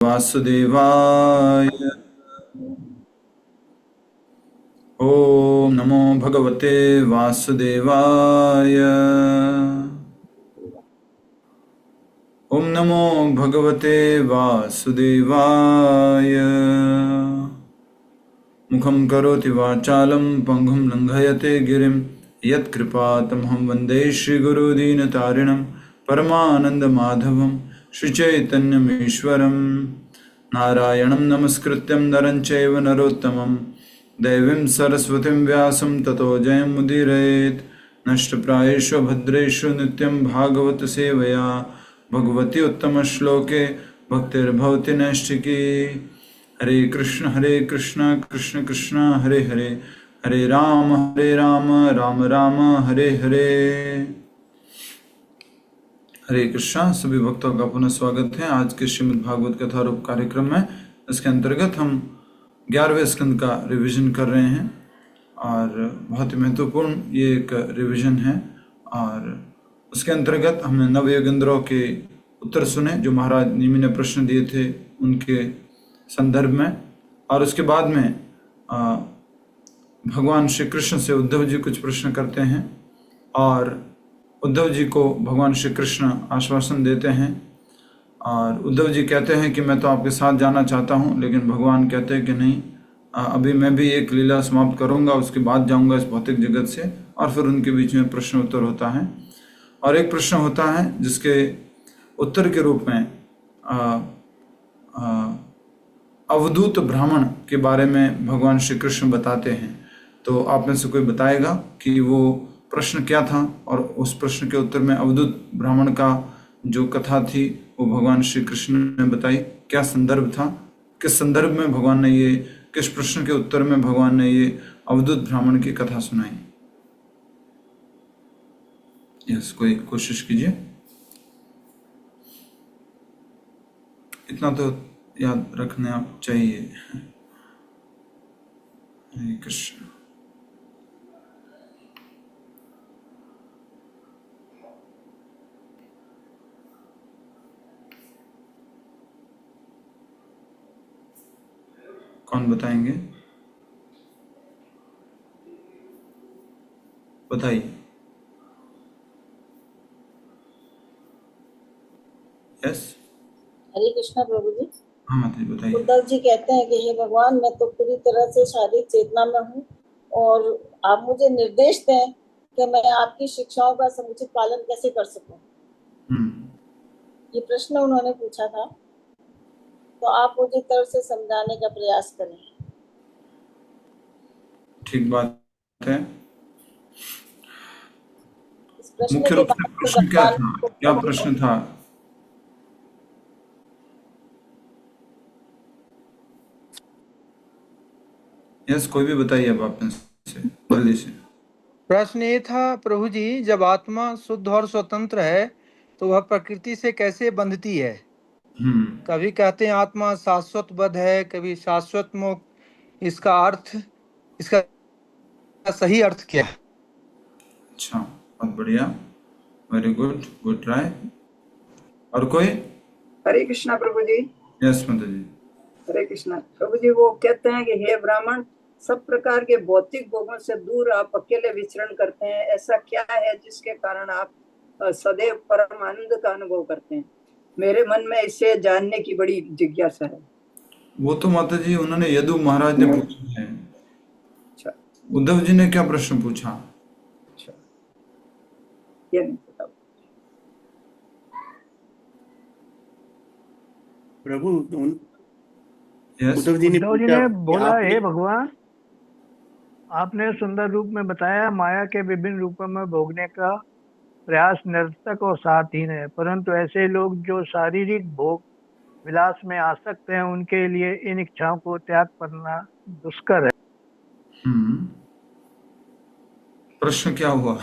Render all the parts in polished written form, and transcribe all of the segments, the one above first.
वासुदेवाय। ओम नमो भगवते वासुदेवाय। ओम नमो भगवते वासुदेवाय। मुखं करोति वाचालं पंगुं लंघयते गिरिं यत्कृपातमहं वन्दे श्रीगुरुदीनतारिणं परमानन्दमाधवं श्रीचैतन्यमीश्वरं। नारायणं नमस्कृत्यं नरं चैव नरोत्तमं देवीं सरस्वतीं व्यासं ततो जयमुदीरयेत्। नष्टप्रायेषु भद्रेषु नित्यं भागवत सेवया भगवती उत्तमश्लोके भक्तिर्भवति नैष्ठिकी। हरे कृष्ण कृष्ण कृष्ण हरे हरे, हरे राम राम राम हरे हरे। हरे कृष्णा। सभी भक्तों का पुनः स्वागत है आज के श्रीमद् भागवत कथा रूप कार्यक्रम में। इसके अंतर्गत हम 11वें स्कंद का रिवीजन कर रहे हैं और बहुत ही महत्वपूर्ण ये एक रिवीजन है। और उसके अंतर्गत हमने नवयोगेंद्रों के उत्तर सुने जो महाराज निमि ने प्रश्न दिए थे उनके संदर्भ में। और उसके बाद में भगवान श्री कृष्ण से उद्धव जी कुछ प्रश्न करते हैं और उद्धव जी को भगवान श्री कृष्ण आश्वासन देते हैं। और उद्धव जी कहते हैं कि मैं तो आपके साथ जाना चाहता हूँ, लेकिन भगवान कहते हैं कि नहीं, अभी मैं भी एक लीला समाप्त करूँगा, उसके बाद जाऊँगा इस भौतिक जगत से। और फिर उनके बीच में प्रश्न उत्तर होता है और एक प्रश्न होता है जिसके उत्तर के रूप में अवधूत ब्राह्मण के बारे में भगवान श्री कृष्ण बताते हैं। तो आप में से कोई बताएगा कि वो प्रश्न क्या था और उस प्रश्न के उत्तर में अवधूत ब्राह्मण का जो कथा थी वो भगवान श्री कृष्ण ने बताई, क्या संदर्भ था, किस संदर्भ में भगवान ने ये, किस प्रश्न के उत्तर में भगवान ने ये अवधूत ब्राह्मण की कथा सुनाई। यस, कोई कोशिश कीजिए। इतना तो याद रखना चाहिए। हरे कृष्ण। कौन बताएंगे? बताइए। यस, हरे कृष्णा प्रभु जी। हाँ माता जी बताइए। उद्धव जी कहते हैं कि हे भगवान, मैं तो पूरी तरह से शारीरिक चेतना में हूँ और आप मुझे निर्देश दें कि मैं आपकी शिक्षाओं का समुचित पालन कैसे कर सकूं। ये प्रश्न उन्होंने पूछा था, तो आप मुझे तरफ से समझाने का प्रयास करें। ठीक बात है। इस प्रश्न मुख्य के रूप से बाद प्रश्न क्या था? क्या प्रश्न था? यस, कोई भी बताइए अब आप में से जल्दी से। प्रश्न ये था प्रभु जी, जब आत्मा शुद्ध और स्वतंत्र है तो वह प्रकृति से कैसे बंधती है? कभी कहते हैं आत्मा शाश्वत बद्ध है, कभी शाश्वत मुक्त। इसका सही अर्थ क्या है? अच्छा, बहुत बढ़िया, वेरी गुड, गुड ट्राई। और कोई? हरे कृष्णा प्रभु जी। यस माता जी। हरे कृष्णा प्रभु जी। वो कहते हैं कि हे ब्राह्मण, सब प्रकार के भौतिक भोगों से दूर आप अकेले विचरण करते हैं। ऐसा क्या है जिसके कारण आप सदैव परम आनंद का अनुभव करते हैं? मेरे मन में इसे जानने की बड़ी जिज्ञासा है। वो तो माता जी उन्होंने यदु महाराज ने पूछा है। अच्छा, उद्धव जी ने क्या प्रश्न पूछा? अच्छा, ये नहीं पता प्रभु। यस, उद्धव जी ने बोला, हे भगवान, आपने सुंदर रूप में बताया माया के विभिन्न रूपों में भोगने का प्रयास निरर्थक और सार्थहीन है, परंतु ऐसे लोग जो शारीरिक भोग विलास में आसक्त हैं उनके लिए इन इच्छाओं को त्याग करना दुष्कर है। प्रश्न क्या हुआ?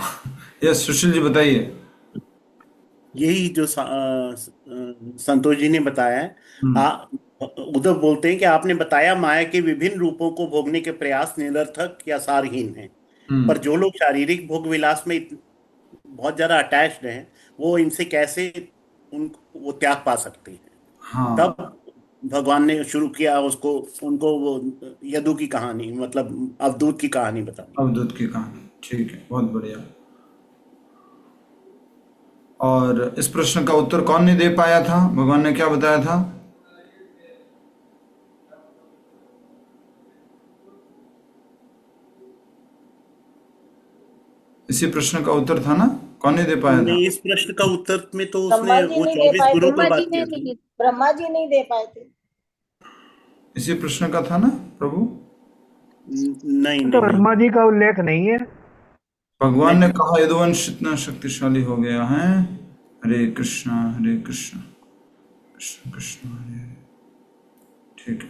यस, सुशील जी बताइए। यही जो संतोष जी ने बताया है। उद्धव बोलते हैं कि आपने बताया माया के विभिन्न रूपों को भोगने के प्रयास निरर्थक या सारहीन हैं, पर जो लोग शारीरिक भोग विलास में बहुत ज्यादा अटैच्ड हैं वो इनसे कैसे वो त्याग पा सकते हैं? हाँ। तब भगवान ने शुरू किया उसको, उनको वो यदु की कहानी, मतलब अवधूत की कहानी बतानी। अवधूत की कहानी, ठीक है, बहुत बढ़िया। और इस प्रश्न का उत्तर कौन नहीं दे पाया था? भगवान ने क्या बताया था? इसी प्रश्न का उत्तर था ना, कौन नहीं दे पाया था? नहीं, इस प्रश्न का उत्तर में तो ब्रह्मा उसने जी वो नहीं दे 24 पाए गुरु थे, पर बात किया था। ब्रह्मा जी नहीं दे पाए थे। इसी प्रश्न का था ना प्रभु? नहीं तो नहीं नहीं, ब्रह्मा जी का उल्लेख नहीं है। भगवान ने नहीं। कहा यदुवंश इतना शक्तिशाली हो गया है। हरे कृष्णा कृष्ण कृष्ण हरे हरे। ठीक है,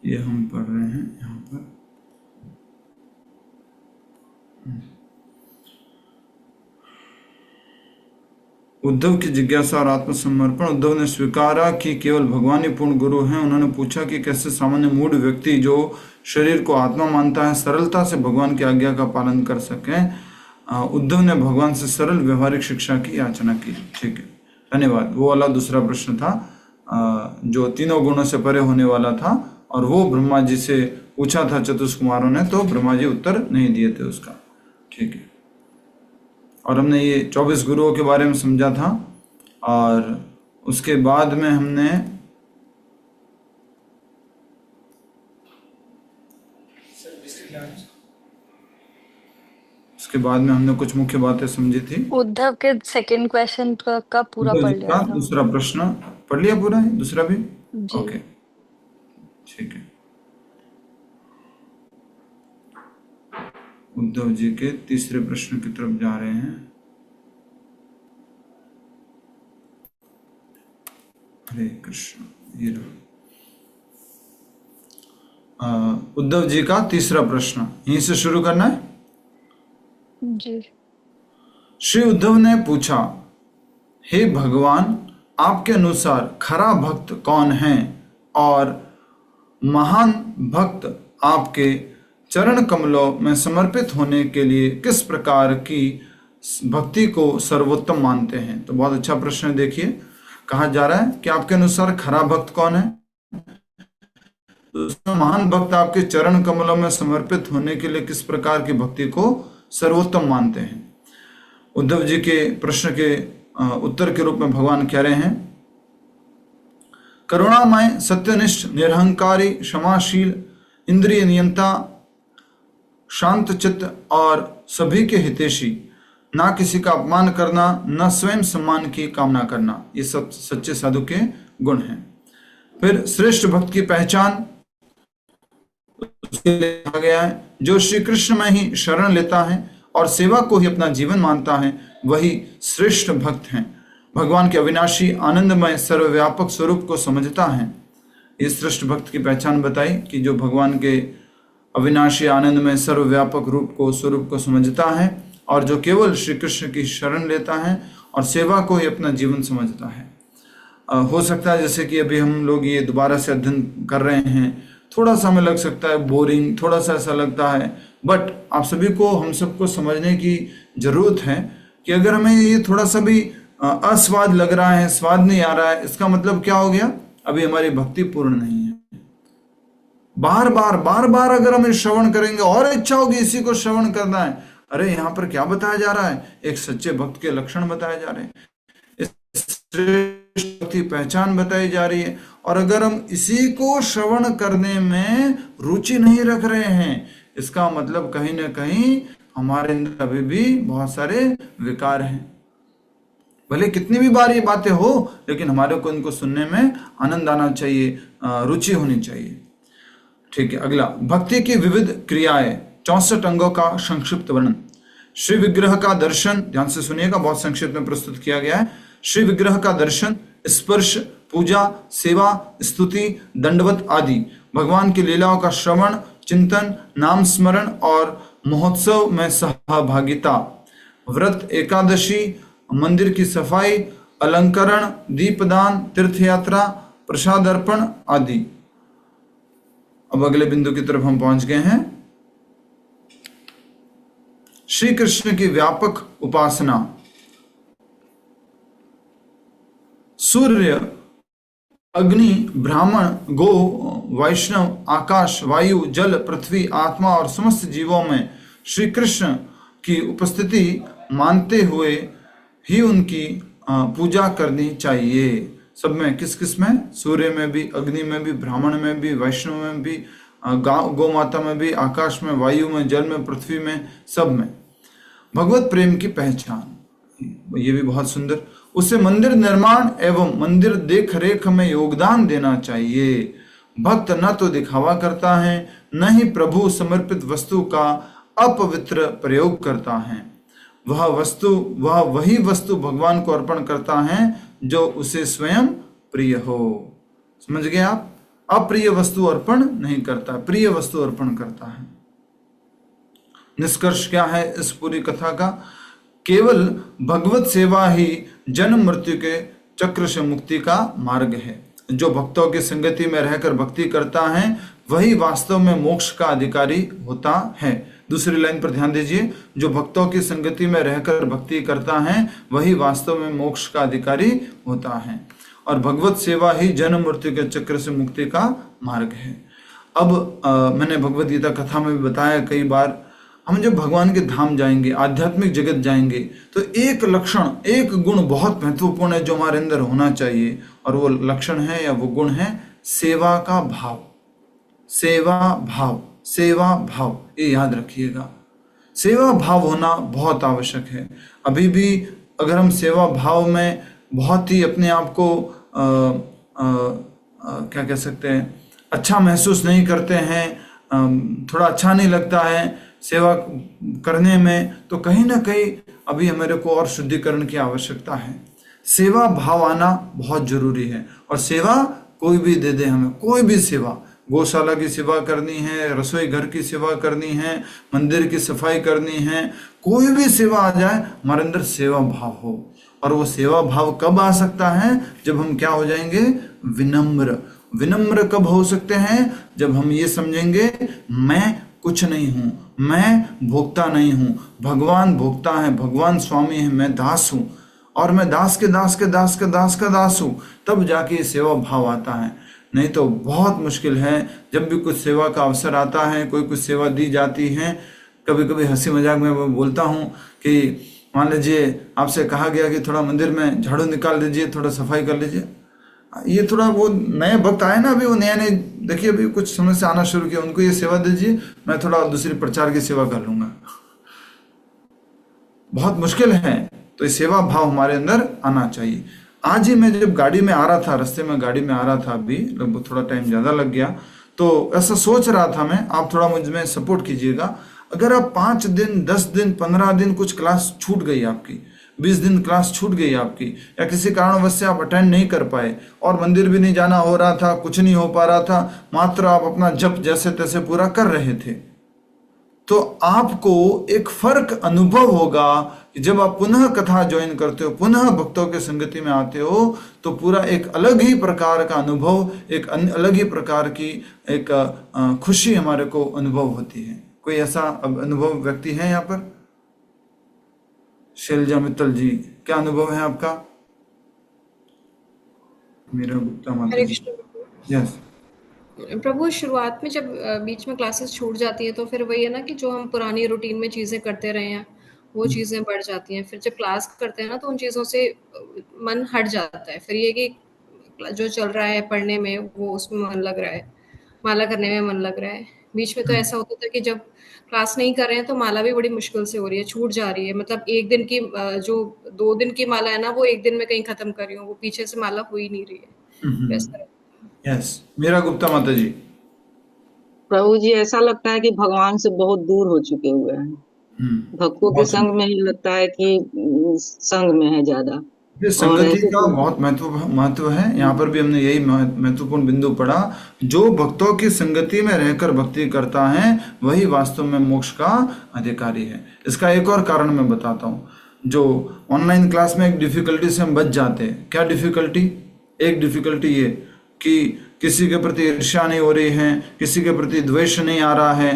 ये हम पढ़ रहे हैं यहाँ पर। उद्धव की जिज्ञासा और आत्मसमर्पण। उद्धव ने स्वीकारा कि केवल भगवान ही पूर्ण गुरु हैं। उन्होंने पूछा कि कैसे सामान्य मूढ़ व्यक्ति जो शरीर को आत्मा मानता है सरलता से भगवान की आज्ञा का पालन कर सके। उद्धव ने भगवान से सरल व्यवहारिक शिक्षा की याचना की। ठीक है, धन्यवाद। वो वाला दूसरा प्रश्न था जो तीनों गुणों से परे होने वाला था, और वो ब्रह्मा जी से पूछा था चतुष्कुमारों ने, तो ब्रह्मा जी उत्तर नहीं दिए थे उसका। ठीक है, और हमने ये 24 गुरुओं के बारे में समझा था, और उसके बाद में हमने कुछ मुख्य बातें समझी थी। उद्धव के सेकंड क्वेश्चन का पूरा उद्धव पढ़ जी लिया का था दूसरा प्रश्न पढ़ लिया पूरा है, दूसरा भी? जी। ओके, ठीक है। उद्धव जी के तीसरे प्रश्न की तरफ जा रहे हैं। हरे कृष्ण। ये उद्धव जी का तीसरा प्रश्न यहीं से शुरू करना है। जी। श्री उद्धव ने पूछा, हे भगवान, आपके अनुसार खरा भक्त कौन है और महान भक्त आपके चरण कमलों में समर्पित होने के लिए किस प्रकार की भक्ति को सर्वोत्तम मानते हैं? तो बहुत अच्छा प्रश्न है। देखिए, कहा जा रहा है कि आपके अनुसार खरा भक्त कौन है, तो महान भक्त आपके चरण कमलों में समर्पित होने के लिए किस प्रकार की भक्ति को सर्वोत्तम मानते हैं। उद्धव जी के प्रश्न के उत्तर के रूप में भगवान कह रहे हैं, करुणामय, सत्यनिष्ठ, निरहंकारी, क्षमाशील, इंद्रिय नियंता, शांत चित्त और सभी के हितैषी, ना किसी का अपमान करना, न स्वयं सम्मान की कामना करना, ये सब सच्चे साधु के गुण हैं। फिर श्रेष्ठ भक्त की पहचान उसके लिए कहा गया है, जो श्री कृष्ण में ही शरण लेता है और सेवा को ही अपना जीवन मानता है, वही श्रेष्ठ भक्त हैं। भगवान के अविनाशी आनंदमय सर्वव्यापक स्वरूप को समझता है। इस श्रेष्ठ भक्त की पहचान बताई कि जो भगवान के अविनाशी आनंदमय सर्वव्यापक स्वरूप को समझता है, और जो केवल श्री कृष्ण की शरण लेता है और सेवा को ही अपना जीवन समझता है। हो सकता है जैसे कि अभी हम लोग ये दोबारा से अध्ययन कर रहे हैं, थोड़ा सा हमें लग सकता है बोरिंग, थोड़ा सा ऐसा लगता है, बट आप सभी को, हम सबको समझने की जरूरत है कि अगर हमें ये थोड़ा सा भी अस्वाद लग रहा है, स्वाद नहीं आ रहा है, इसका मतलब क्या हो गया? अभी हमारी भक्ति पूर्ण नहीं है। बार बार अगर हम श्रवण करेंगे और इच्छा होगी इसी को श्रवण करना है, अरे यहाँ पर क्या बताया जा रहा है? एक सच्चे भक्त के लक्षण बताए जा रहे हैं, श्रेष्ठ की पहचान बताई जा रही है। और अगर हम इसी को श्रवण करने में रुचि नहीं रख रहे हैं, इसका मतलब कहीं ना कहीं हमारे अंदर अभी भी बहुत सारे विकार हैं। भले कितनी भी बार ये बातें हो, लेकिन हमारे को इनको सुनने में आनंद आना चाहिए, रुचि होनी चाहिए। ठीक है, अगला, भक्ति की विविध क्रियाएं, 64 अंगों का संक्षिप्त वर्णन। श्री विग्रह का दर्शन, ध्यान से सुनिएगा, बहुत संक्षिप्त में प्रस्तुत किया गया है। श्री विग्रह का दर्शन, स्पर्श, पूजा, सेवा, स्तुति, दंडवत आदि, भगवान की लीलाओं का श्रवण, चिंतन, नाम स्मरण और महोत्सव में सहभागिता, व्रत, एकादशी, मंदिर की सफाई, अलंकरण, दीपदान, तीर्थयात्रा, प्रसाद अर्पण आदि। अब अगले बिंदु की तरफ हम पहुंच गए हैं। श्री कृष्ण की व्यापक उपासना। सूर्य, अग्नि, ब्राह्मण, गो, वैष्णव, आकाश, वायु, जल, पृथ्वी, आत्मा और समस्त जीवों में श्री कृष्ण की उपस्थिति मानते हुए ही उनकी पूजा करनी चाहिए। सब में, किस किस में? सूर्य में भी, अग्नि में भी, ब्राह्मण में भी, वैष्णव में भी, गौ माता में भी, आकाश में, वायु में, जल में, पृथ्वी में, सब में। भगवत प्रेम की पहचान, ये भी बहुत सुंदर। उसे मंदिर निर्माण एवं मंदिर देख रेख में योगदान देना चाहिए। भक्त न तो दिखावा करता है, न ही प्रभु समर्पित वस्तु का अपवित्र प्रयोग करता है। वह वही वस्तु भगवान को अर्पण करता है जो उसे स्वयं प्रिय हो। समझ गए आप? अप्रिय वस्तु अर्पण नहीं करता, प्रिय वस्तु अर्पण करता है। निष्कर्ष क्या है इस पूरी कथा का? केवल भगवत सेवा ही जन्म मृत्यु के चक्र से मुक्ति का मार्ग है। जो भक्तों की संगति में रहकर भक्ति करता है वही वास्तव में मोक्ष का अधिकारी होता है। दूसरी लाइन पर ध्यान दीजिए, जो भक्तों की संगति में रहकर भक्ति करता है वही वास्तव में मोक्ष का अधिकारी होता है, और भगवत सेवा ही जन्म मृत्यु के चक्र से मुक्ति का मार्ग है। अब मैंने भगवत गीता कथा में भी बताया कई बार, हम जब भगवान के धाम जाएंगे, आध्यात्मिक जगत जाएंगे, तो एक लक्षण, एक गुण बहुत महत्वपूर्ण है जो हमारे अंदर होना चाहिए, और वो लक्षण है या वो गुण है सेवा का भाव। सेवा भाव, सेवा भाव, ये याद रखिएगा। सेवा भाव होना बहुत आवश्यक है। अभी भी अगर हम सेवा भाव में बहुत ही अपने आप को क्या कह सकते हैं, अच्छा महसूस नहीं करते हैं, थोड़ा अच्छा नहीं लगता है सेवा करने में, तो कहीं ना कहीं अभी हमारे को और शुद्धिकरण की आवश्यकता है। सेवा भाव आना बहुत जरूरी है, और सेवा कोई भी दे दे हमें, कोई भी सेवा, गौशाला की सेवा करनी है, रसोई घर की सेवा करनी है, मंदिर की सफाई करनी है, कोई भी सेवा आ जाए, हमारे अंदर सेवा भाव हो। और वो सेवा भाव कब आ सकता है? जब हम क्या हो जाएंगे? विनम्र। विनम्र कब हो सकते हैं? जब हम ये समझेंगे मैं कुछ नहीं हूं, मैं भोक्ता नहीं हूं, भगवान भोक्ता है, भगवान स्वामी है, मैं दास हूं, और मैं दास के दास के दास के दास का दास हूं, तब जाके ये सेवा भाव आता है। नहीं तो बहुत मुश्किल है। जब भी कुछ सेवा का अवसर आता है, कोई कुछ सेवा दी जाती है, कभी कभी हंसी मजाक में मैं बोलता हूँ कि मान लीजिए आपसे कहा गया कि थोड़ा मंदिर में झाड़ू निकाल दीजिए, थोड़ा सफाई कर लीजिए। ये थोड़ा वो नए भक्त आए ना, अभी वो नए देखिए अभी कुछ समय से आना शुरू किया, उनको ये सेवा दीजिए, मैं थोड़ा दूसरी प्रचार की सेवा कर लूंगा। बहुत मुश्किल है। तो ये सेवा भाव हमारे अंदर आना चाहिए। आज ही मैं जब गाड़ी में आ रहा था, रास्ते में गाड़ी में आ रहा था, अभी लगभग थोड़ा टाइम ज़्यादा लग गया, तो ऐसा सोच रहा था मैं, आप थोड़ा मुझ में सपोर्ट कीजिएगा। अगर आप 5 दिन, 10 दिन, 15 दिन कुछ क्लास छूट गई आपकी, 20 दिन क्लास छूट गई आपकी, या किसी कारणवश से आप अटेंड नहीं कर पाए, और मंदिर भी नहीं जाना हो रहा था, कुछ नहीं हो पा रहा था, मात्र आप अपना जप जैसे तैसे पूरा कर रहे थे, तो आपको एक फर्क अनुभव होगा कि जब आप पुनः कथा ज्वाइन करते हो, पुनः भक्तों के संगति में आते हो, तो पूरा एक अलग ही प्रकार का अनुभव, एक अलग ही प्रकार की एक खुशी हमारे को अनुभव होती है। कोई ऐसा अनुभव व्यक्ति है यहाँ पर? शैलजा मित्तल जी, क्या अनुभव है आपका? मेरा गुप्ता माता हरे जी। कृष्ण यस प्रभु। शुरुआत में जब बीच में क्लासेस छूट जाती है तो फिर वही है ना कि जो हम पुरानी रूटीन में चीजें करते रहे हैं वो चीजें बढ़ जाती हैं। फिर जब क्लास करते हैं ना तो उन चीजों से मन हट जाता है। फिर ये कि जो चल रहा है पढ़ने में वो उसमें मन लग रहा है, माला करने में मन लग रहा है। बीच में तो ऐसा होता था कि जब क्लास नहीं कर रहे हैं तो माला भी बड़ी मुश्किल से हो रही है, छूट जा रही है। मतलब एक दिन की जो 2 दिन की माला है ना वो एक दिन में कहीं खत्म कर रही हूँ, वो पीछे से माला हो ही नहीं रही है। इस तरह यस मेरा गुप्ता माता जी। प्रभु जी, ऐसा लगता है कि भगवान से बहुत दूर हो चुके हुए हैं। भक्तों के संग में ही लगता है कि संग में है ज्यादा। ये संगति का बहुत महत्व है। यहाँ पर भी हमने यही महत्वपूर्ण बिंदु पढ़ा, जो भक्तों की संगति में रहकर भक्ति करता है वही वास्तव में मोक्ष का अधिकारी है। इसका एक और कारण मैं बताता हूँ। जो ऑनलाइन क्लास में एक डिफिकल्टी से हम बच जाते हैं। क्या डिफिकल्टी? एक डिफिकल्टी ये कि किसी के प्रति ईर्ष्या नहीं हो रही है, किसी के प्रति द्वेष नहीं आ रहा है।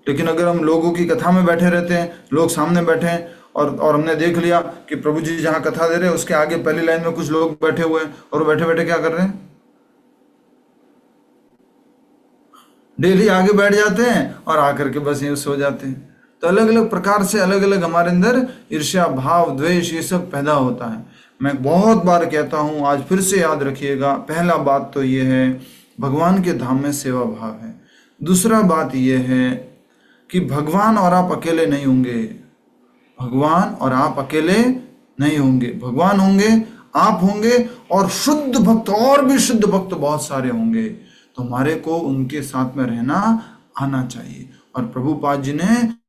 लेकिन अगर हम लोगों की कथा में बैठे रहते हैं, लोग सामने बैठे हैं और हमने देख लिया कि प्रभु जी जहां कथा दे रहे हैं उसके आगे पहली लाइन में कुछ लोग बैठे हुए हैं और वो बैठे बैठे क्या कर रहे हैं, डेली आगे बैठ जाते हैं और आकर के बस यूं सो जाते हैं। तो अलग अलग प्रकार से अलग अलग हमारे अंदर ईर्ष्या भाव द्वेष ये सब पैदा होता है। मैं बहुत बार कहता हूं, आज फिर से याद रखिएगा, पहला बात तो ये है भगवान के धाम में सेवा भाव है। दूसरा बात ये है कि भगवान और आप अकेले नहीं होंगे, भगवान और आप अकेले नहीं होंगे, भगवान होंगे, आप होंगे और शुद्ध भक्त और भी शुद्ध भक्त बहुत सारे होंगे। तो हमारे को उनके साथ में रहना आना चाहिए। और प्रभुपाद जी ने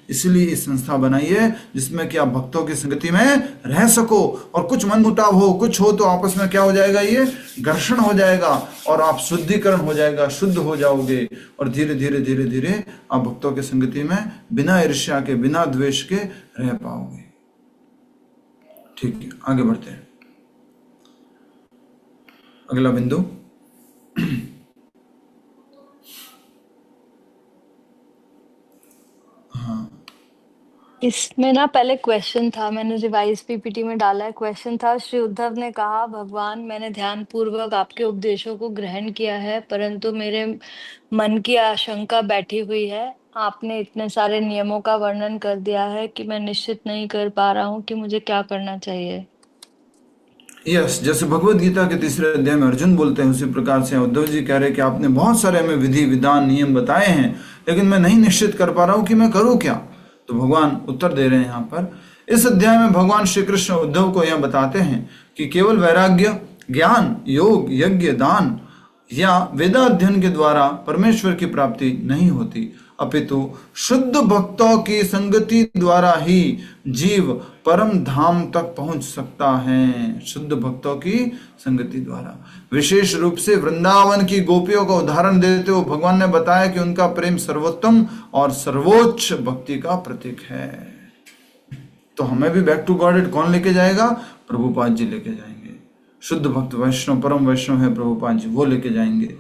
इसलिए इस संस्था बनाई है जिसमें कि आप भक्तों की संगति में रह सको, और कुछ मनमुटाव हो, कुछ हो तो आपस में क्या हो जाएगा, ये घर्षण हो जाएगा और आप शुद्धिकरण हो जाएगा, शुद्ध हो जाओगे और धीरे धीरे धीरे धीरे आप भक्तों की संगति में बिना ईर्ष्या के बिना द्वेष के रह पाओगे। ठीक है, आगे बढ़ते हैं। अगला बिंदु, इसमें ना पहले क्वेश्चन था, मैंने रिवाइज पीपीटी में डाला है। क्वेश्चन था, श्री उद्धव ने कहा, भगवान मैंने ध्यान पूर्वक आपके उपदेशों को ग्रहण किया है, परंतु मेरे मन की आशंका बैठी हुई है। आपने इतने सारे नियमों का वर्णन कर दिया है कि मैं निश्चित नहीं कर पा रहा हूँ कि मुझे क्या करना चाहिए। यस, जैसे भगवत गीता के 3 अध्याय में अर्जुन बोलते हैं, उसी प्रकार से उद्धव जी कह रहे हैं कि आपने बहुत सारे हमें विधि विधान नियम बताए हैं, लेकिन मैं नहीं निश्चित कर पा रहा हूं कि मैं करूं क्या। तो भगवान उत्तर दे रहे हैं यहाँ पर। इस अध्याय में भगवान श्री कृष्ण उद्धव को यह बताते हैं कि केवल वैराग्य, ज्ञान, योग, यज्ञ, दान या वेदाध्ययन के द्वारा परमेश्वर की प्राप्ति नहीं होती, अपितु शुद्ध भक्तों की संगति द्वारा ही जीव परम धाम तक पहुंच सकता है। शुद्ध भक्तों की संगति द्वारा, विशेष रूप से वृंदावन की गोपियों का उदाहरण देते हुए भगवान ने बताया कि उनका प्रेम सर्वोत्तम और सर्वोच्च भक्ति का प्रतीक है। तो हमें भी बैक टू गॉड कौन लेके जाएगा? प्रभुपाद जी लेके जाएंगे। शुद्ध भक्त वैष्णव, परम वैष्णव है प्रभुपाद जी, वो लेके जाएंगे।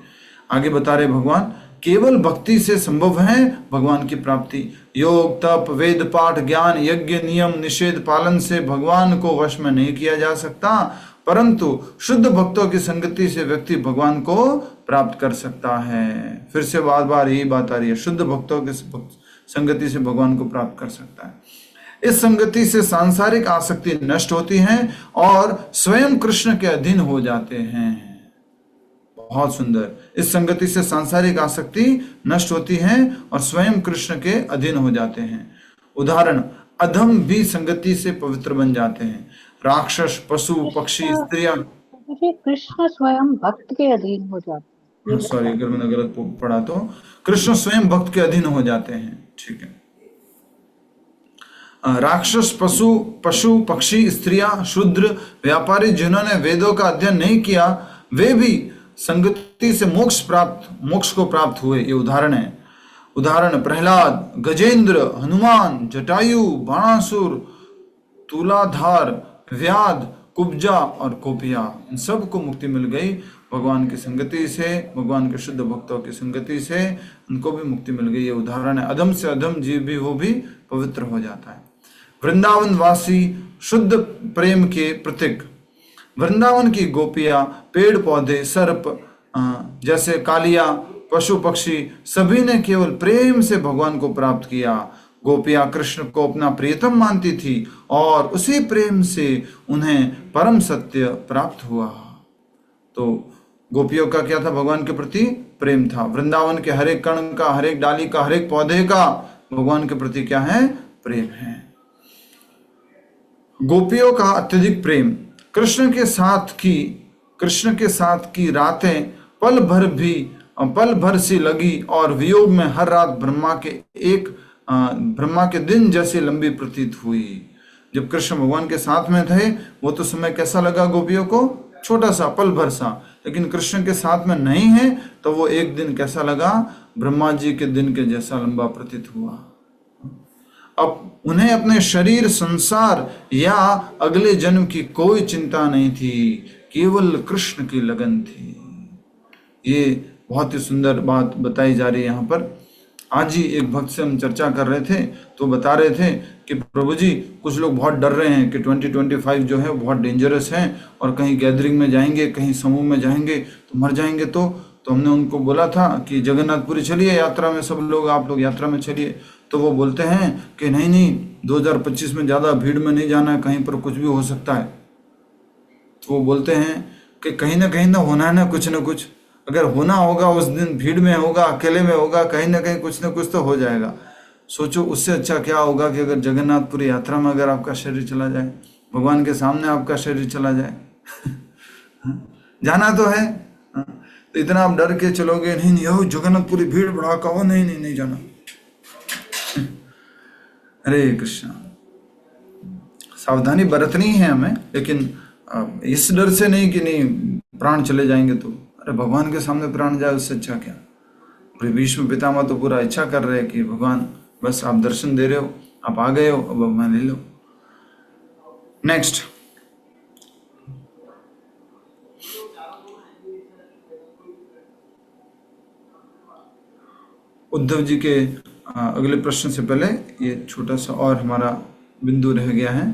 आगे बता रहे भगवान, केवल भक्ति से संभव है भगवान की प्राप्ति। योग, तप, वेद पाठ, ज्ञान, यज्ञ, नियम, निषेध पालन से भगवान को वश में नहीं किया जा सकता, परंतु शुद्ध भक्तों की संगति से व्यक्ति भगवान को प्राप्त कर सकता है। फिर से बार बार यही बात आ रही है, शुद्ध भक्तों की संगति से भगवान को प्राप्त कर सकता है। इस संगति से सांसारिक आसक्ति नष्ट होती है और स्वयं कृष्ण के अधीन हो जाते हैं। बहुत सुंदर। इस संगति से सांसारिक आसक्ति नष्ट होती है और स्वयं कृष्ण के अधीन हो जाते हैं। उदाहरण, अधम भी संगति से पवित्र बन जाते हैं। राक्षस, पशु, पक्षी, स्त्रियां। कृष्ण स्वयं भक्त के अधीन हो जाते हैं। सॉरी अगर मैंने गलत पढ़ा तो, कृष्ण स्वयं भक्त के अधीन हो जाते हैं। ठीक है। राक्षस, पशु, पक्षी, स्त्रियां, शूद्र, व्यापारी जिन्होंने वेदों का अध्ययन नहीं किया, वे भी संगति से मोक्ष को प्राप्त हुए। ये उदाहरण है। उदाहरण, प्रहलाद, गजेंद्र, हनुमान, जटायु, बाणासुर, तुलाधार, व्याध, कुब्जा और कोपिया, इन सबको मुक्ति मिल गई भगवान की संगति से, भगवान के शुद्ध भक्तों की संगति से उनको भी मुक्ति मिल गई। ये उदाहरण है। अधम से अधम जीव भी वो भी पवित्र हो जाता है। वृंदावन वासी शुद्ध प्रेम के प्रतीक। वृंदावन की गोपियां, पेड़ पौधे, सर्प जैसे कालिया, पशु पक्षी, सभी ने केवल प्रेम से भगवान को प्राप्त किया। गोपियां कृष्ण को अपना प्रियतम मानती थी और उसी प्रेम से उन्हें परम सत्य प्राप्त हुआ। तो गोपियों का क्या था? भगवान के प्रति प्रेम था। वृंदावन के हर एक कण का, हर एक डाली का, हर एक पौधे का भगवान के प्रति क्या है? प्रेम है। गोपियों का अत्यधिक प्रेम। कृष्ण के साथ की रातें पल भर सी लगी और वियोग में हर रात ब्रह्मा के दिन जैसी लंबी प्रतीत हुई। जब कृष्ण भगवान के साथ में थे वो तो समय कैसा लगा गोपियों को? छोटा सा, पल भर सा। लेकिन कृष्ण के साथ में नहीं है तो वो एक दिन कैसा लगा? ब्रह्मा जी के दिन के जैसा लंबा प्रतीत हुआ। अब उन्हें अपने शरीर, संसार या अगले जन्म की कोई चिंता नहीं थी, केवल कृष्ण की लगन थी। ये बहुत ही सुंदर बात बताई जा रही है यहाँ पर। आज ही एक भक्त से हम चर्चा कर रहे थे तो बता रहे थे कि प्रभु जी कुछ लोग बहुत डर रहे हैं कि 2025 जो है वो बहुत डेंजरस है और कहीं गैदरिंग में जाएंगे, कहीं समूह में जाएंगे तो मर जाएंगे। तो हमने उनको बोला था कि जगन्नाथपुरी चलिए यात्रा में, सब लोग, आप लोग यात्रा में चलिए। तो वो बोलते हैं कि नहीं नहीं, 2025 में ज़्यादा भीड़ में नहीं जाना है, कहीं पर कुछ भी हो सकता है। तो वो बोलते हैं कि कहीं ना होना है ना कुछ, अगर होना होगा उस दिन भीड़ में होगा, अकेले में होगा, कहीं ना कुछ तो हो जाएगा। सोचो उससे अच्छा क्या होगा कि अगर जगन्नाथपुरी यात्रा में अगर आपका शरीर चला जाए, भगवान के सामने आपका शरीर चला जाए। जाना तो है, तो इतना आप डर के चलोगे, नहीं नहीं जगन्नाथपुरी भीड़ भड़ाका हो, नहीं जाना। हरे कृष्णा। सावधानी बरतनी है हमें, लेकिन इस डर से नहीं कि नहीं प्राण चले जाएंगे तो, अरे भगवान के सामने प्राण जाए उससे अच्छा क्या। भीष्म पितामह तो पूरा इच्छा कर रहे हैं कि भगवान बस आप दर्शन दे रहे हो, आप आ गए हो, अब मैं ले लो। नेक्स्ट, उद्धव जी के अगले प्रश्न से पहले ये छोटा सा और हमारा बिंदु रह गया है।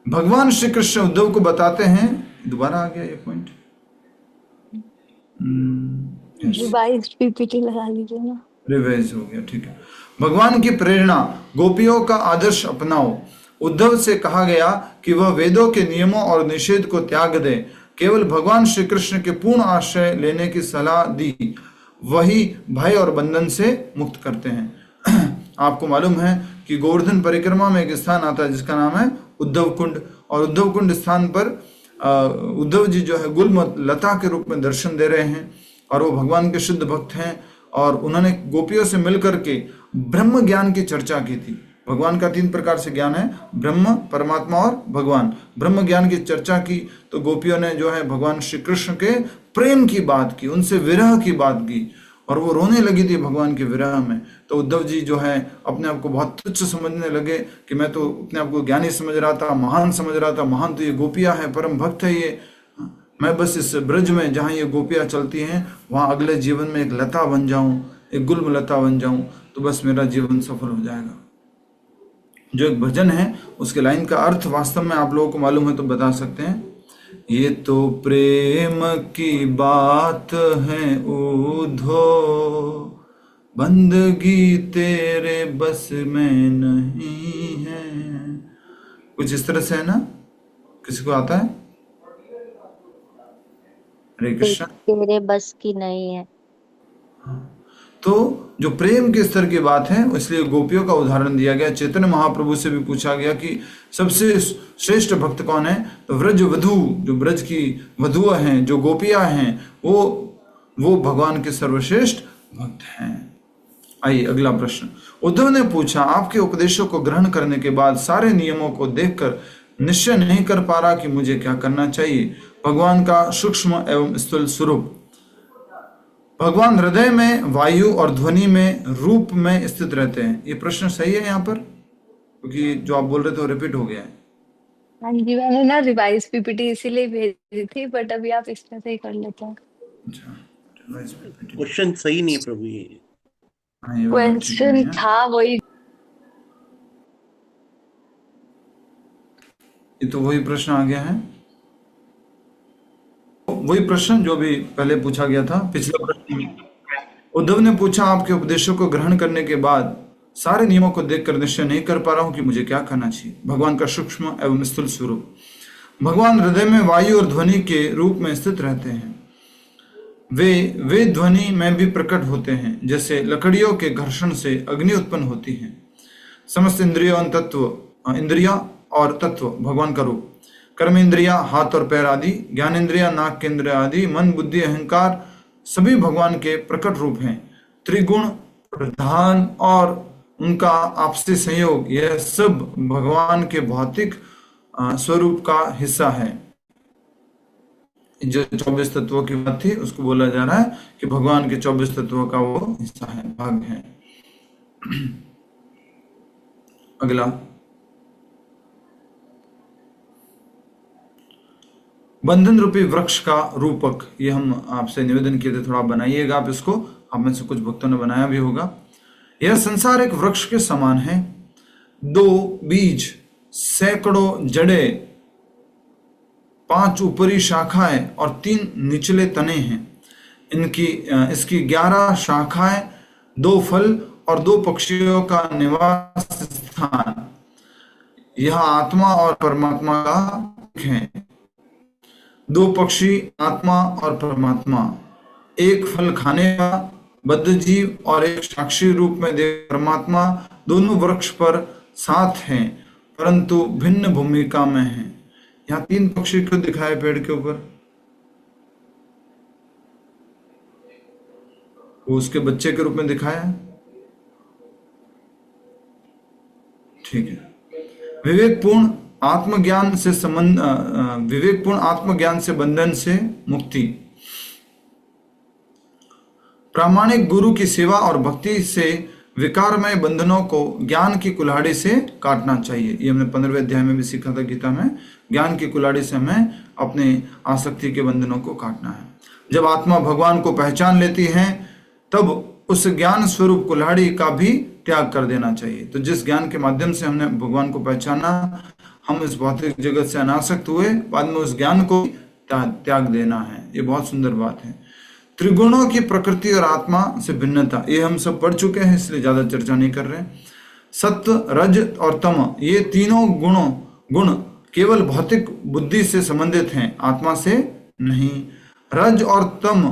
भगवान श्री कृष्ण उद्धव को बताते हैं, दोबारा आ गया ये पॉइंट, रिवाइज पीपीटी लगा लीजिए ना, रिवाइज हो गया, ठीक है। भगवान की प्रेरणा, गोपियों का आदर्श अपनाओ। उद्धव से कहा गया कि वह वेदों के नियमों और निषेध को त्याग दे, केवल भगवान श्री कृष्ण के पूर्ण आश्रय लेने की सलाह दी, वही भय और बंधन से मुक्त करते हैं। आपको मालूम है कि गोवर्धन परिक्रमा में एक स्थान आता है जिसका नाम है उद्धव कुंड, और उद्धव कुंड स्थान पर उद्धव जी जो है गुल्म लता के रूप में दर्शन दे रहे हैं, और वो भगवान के शुद्ध भक्त हैं, और उन्होंने गोपियों से मिलकर के ब्रह्म ज्ञान की चर्चा की थी। भगवान का 3 प्रकार से ज्ञान है, ब्रह्म, परमात्मा और भगवान। ब्रह्म ज्ञान की चर्चा की तो गोपियों ने जो है भगवान श्री कृष्ण के प्रेम की बात की, उनसे विरह की बात की, और वो रोने लगी थी भगवान के विरह में। तो उद्धव जी जो है अपने आप को बहुत तुच्छ समझने लगे कि मैं तो अपने आप को ज्ञानी समझ रहा था, महान समझ रहा था, महान तो ये गोपियां है, परम भक्त है ये, मैं बस इस ब्रज में जहाँ ये गोपियां चलती हैं वहाँ अगले जीवन में एक लता बन जाऊं, एक गुल्म लता बन जाऊं, तो बस मेरा जीवन सफल हो जाएगा। जो एक भजन है उसके लाइन का अर्थ वास्तव में आप लोगों को मालूम है तो बता सकते हैं। ये तो प्रेम की बात है उद्धव, बंदगी तेरे बस में नहीं है, कुछ इस तरह से है ना, किसी को आता है? हरे कृष्ण। तेरे बस की नहीं है। तो जो प्रेम के स्तर की बात है इसलिए गोपियों का उदाहरण दिया गया। चैतन्य महाप्रभु से भी पूछा गया कि सबसे श्रेष्ठ भक्त कौन है, तो व्रज वधु, जो ब्रज की वधुआ हैं, जो गोपियां हैं, वो भगवान के सर्वश्रेष्ठ भक्त हैं। आइए अगला प्रश्न। उद्धव ने पूछा, आपके उपदेशों को ग्रहण करने के बाद सारे नियमों को देखकर निश्चय नहीं कर पा रहा कि मुझे क्या करना चाहिए। भगवान का सूक्ष्म एवं स्थूल स्वरूप। भगवान हृदय में, वायु और ध्वनि में, रूप में स्थित रहते हैं। ये प्रश्न सही है यहाँ पर, क्योंकि जो आप बोल रहे थे वो रिपीट हो गया है। हाँ जी, मैंने ना रिवाइज पीपीटी इसीलिए भेजी थी, बट अभी आप इसमें से ही कर लेते हैं। अच्छा, रिवाइज पीपीटी। क्वेश्चन सही नहीं है प्रभु, ये हाँ, ये वाला ठीक क्वेश्चन नहीं है। था वही, ये तो वही प्रश्न आ गया है, वही प्रश्न जो भी पहले पूछा गया था पिछले प्रश्न में। उद्धव ने पूछा, आपके उपदेशों को ग्रहण करने के बाद सारे नियमों को देखकर निश्चय नहीं कर पा रहा हूं कि मुझे क्या करना चाहिए। भगवान का सूक्ष्म एवं स्थूल स्वरूप। भगवान हृदय में, वायु और ध्वनि के रूप में स्थित रहते हैं। वे ध्वनि में भी प्रकट होते हैं, जैसे लकड़ियों के घर्षण से अग्नि उत्पन्न होती है। समस्त इंद्रिया और तत्व भगवान का रूप। कर्म इंद्रिया, हाथ और पैर आदि, ज्ञान इंद्रिया, नाक केंद्र आदि, मन, बुद्धि, अहंकार सभी भगवान के प्रकट रूप हैं। त्रिगुण प्रधान और उनका आपसी संयोग, यह सब भगवान के भौतिक स्वरूप का हिस्सा है। जो 24 तत्वों की बात थी उसको बोला जा रहा है कि भगवान के 24 तत्वों का वो हिस्सा है, भाग है। अगला, बंधन रूपी वृक्ष का रूपक, ये हम आपसे निवेदन किए थे, थोड़ा बनाइएगा आप इसको। आप में से कुछ भक्तों ने बनाया भी होगा। यह संसार एक वृक्ष के समान है। 2 बीज, सैकड़ों जड़ें, 5 ऊपरी शाखाएं और 3 निचले तने हैं। इसकी 11 शाखाएं, 2 फल और 2 पक्षियों का निवास स्थान। यह आत्मा और परमात्मा का है। 2 पक्षी, आत्मा और परमात्मा, 1 फल खाने का बद्ध जीव और 1 साक्षी रूप में देव परमात्मा, दोनों वृक्ष पर साथ हैं परंतु भिन्न भूमिका में हैं। यहाँ 3 पक्षी क्यों दिखाए पेड़ के ऊपर? वो उसके बच्चे के रूप में दिखाया है। ठीक है। विवेकपूर्ण आत्मज्ञान से बंधन से मुक्ति। प्रामाणिक गुरु की सेवा और भक्ति से विकारमय बंधनों को ज्ञान की कुल्हाड़ी से काटना चाहिए। ये हमने 15वें अध्याय में भी सीखा था गीता में। ज्ञान की कुल्हाड़ी से हमें अपने आसक्ति के बंधनों को काटना है। जब आत्मा भगवान को पहचान लेती है तब उस ज्ञान स्वरूप कुल्हाड़ी का भी त्याग कर देना चाहिए। तो जिस ज्ञान के माध्यम से हमने भगवान को पहचाना, हम इस भौतिक जगत से अनासक्त हुए, बाद में उस ज्ञान को त्याग देना है। ये बहुत सुंदर बात है। त्रिगुणों की प्रकृति और आत्मा से भिन्नता, ये हम सब पढ़ चुके हैं, इसलिए ज्यादा चर्चा नहीं कर रहे। सत्व, रज और तम, ये तीनों गुण केवल भौतिक बुद्धि से संबंधित हैं, आत्मा से नहीं। रज और तम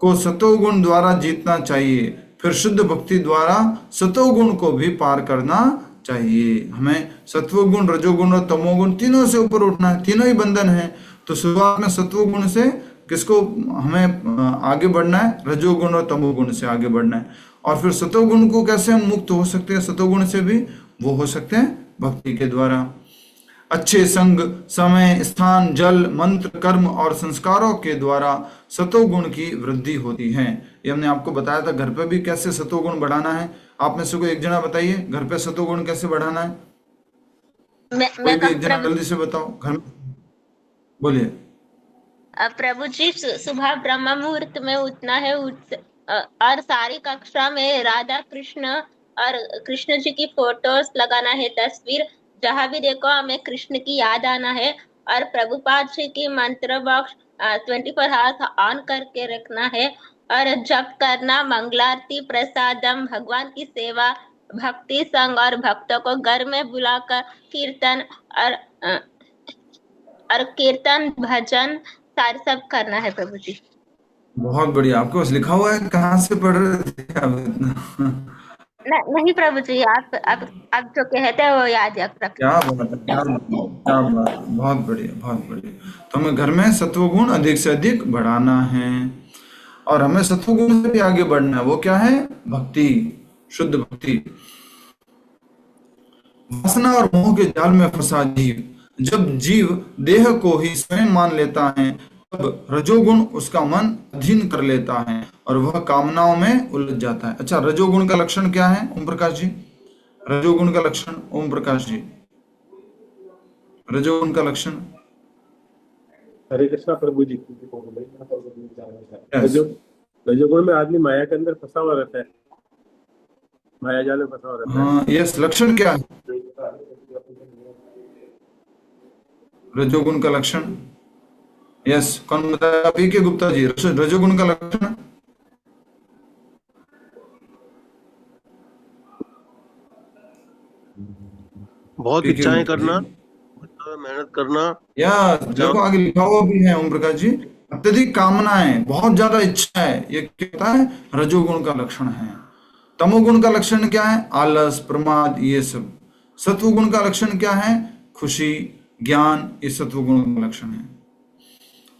को सतोगुण द्वारा जीतना चाहिए, फिर शुद्ध भक्ति द्वारा सतोगुण को भी पार करना चाहिए। हमें सत्वगुण, रजोगुण और तमोगुण तीनों से ऊपर उठना है, तीनों ही बंधन है। तो शुरुआत में सत्वगुण से किसको हमें आगे बढ़ना है? रजोगुण और तमोगुण से आगे बढ़ना है। और फिर सतोगुण को कैसे हम मुक्त हो सकते हैं? सतोगुण से भी वो हो सकते हैं भक्ति के द्वारा। अच्छे संग, समय, स्थान, जल, मंत्र, कर्म और संस्कारों के द्वारा सतोगुण की वृद्धि होती है। ये हमने आपको बताया था घर पे भी कैसे सतोगुण बढ़ाना है। आप में से कोई एक जना बताइए, घर पे सतोगुण कैसे बढ़ाना है? कोई भी एक जना जल्दी से बताओ घर में, बोलिए। प्रभु जी, सुबह ब्रह्म मुहूर्त में उठना है, और सारी कक्षा में राधा कृष्ण और कृष्ण जी की फोटोज लगाना है, तस्वीर। जहाँ भी देखो हमें कृष्ण की याद आना है। और प्रभुपाद जी की मंत्र बॉक्स 24 आवर्स ऑन करके रखना है। और जप करना, मंगलारती, प्रसादम, भगवान की सेवा, भक्ति संग और भक्तों को घर में बुलाकर कीर्तन और कीर्तन भजन सारे सब करना है प्रभु जी। बहुत बढ़िया। आपके पास लिखा हुआ है? कहाँ से पढ़ रहे थे आप इतना? नहीं प्रभु जी, आप जो कहते हैं वो याद रख। क्या बात है, क्या बात, बहुत बढ़िया, बहुत बढ़िया। तो हमें घर में सत्वगुण अधिक से अधिक बढ़ाना है और हमें सत्वगुण से भी आगे बढ़ना है। वो क्या है? भक्ति, शुद्ध भक्ति। वासना और मोह के जाल में फंसा जीव, जब जीव देह को ही स्वयं मान लेता है तब रजोगुण उसका मन अधीन कर लेता है और वह कामनाओं में उलझ जाता है। अच्छा, रजोगुण का लक्षण क्या है ओम प्रकाश जी? रजोगुण का लक्षण ओम प्रकाश जी, रजोगुण का लक्षण। हरे कृष्णा प्रभु जी। रजोगुण में आदमी माया के अंदर फंसा हुआ रहता है, माया जाल में फंसा हुआ रहता है। हाँ, यस। लक्षण क्या है रजोगुण का लक्षण? यस, कौन बताया? पी के गुप्ता जी, रजोगुण का लक्षण। बहुत इच्छाएं करना, मेहनत करना। या देखो आगे लिखा हुआ भी है ओम प्रकाश जी, अत्यधिक कामनाएं, बहुत ज्यादा इच्छा है, ये क्या होता है? रजोगुण का लक्षण है। तमोगुण का लक्षण क्या है? आलस, प्रमाद, ये सब। सत्वगुण का लक्षण क्या है? खुशी, ज्ञान, ये सत्वगुण का लक्षण है।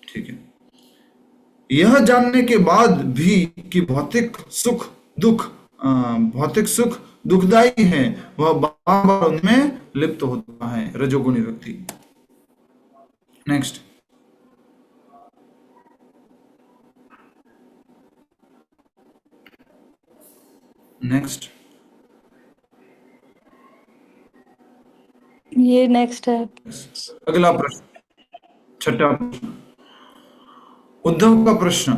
ठीक है। यह जानने के बाद भी कि भौतिक सुख दुखदायी है, वह बार बार उनमें लिप्त होता है, रजोगुणी व्यक्ति। नेक्स्ट। ये नेक्स्ट है। अगला प्रश्न, छठा प्रश्न। उद्धव का प्रश्न,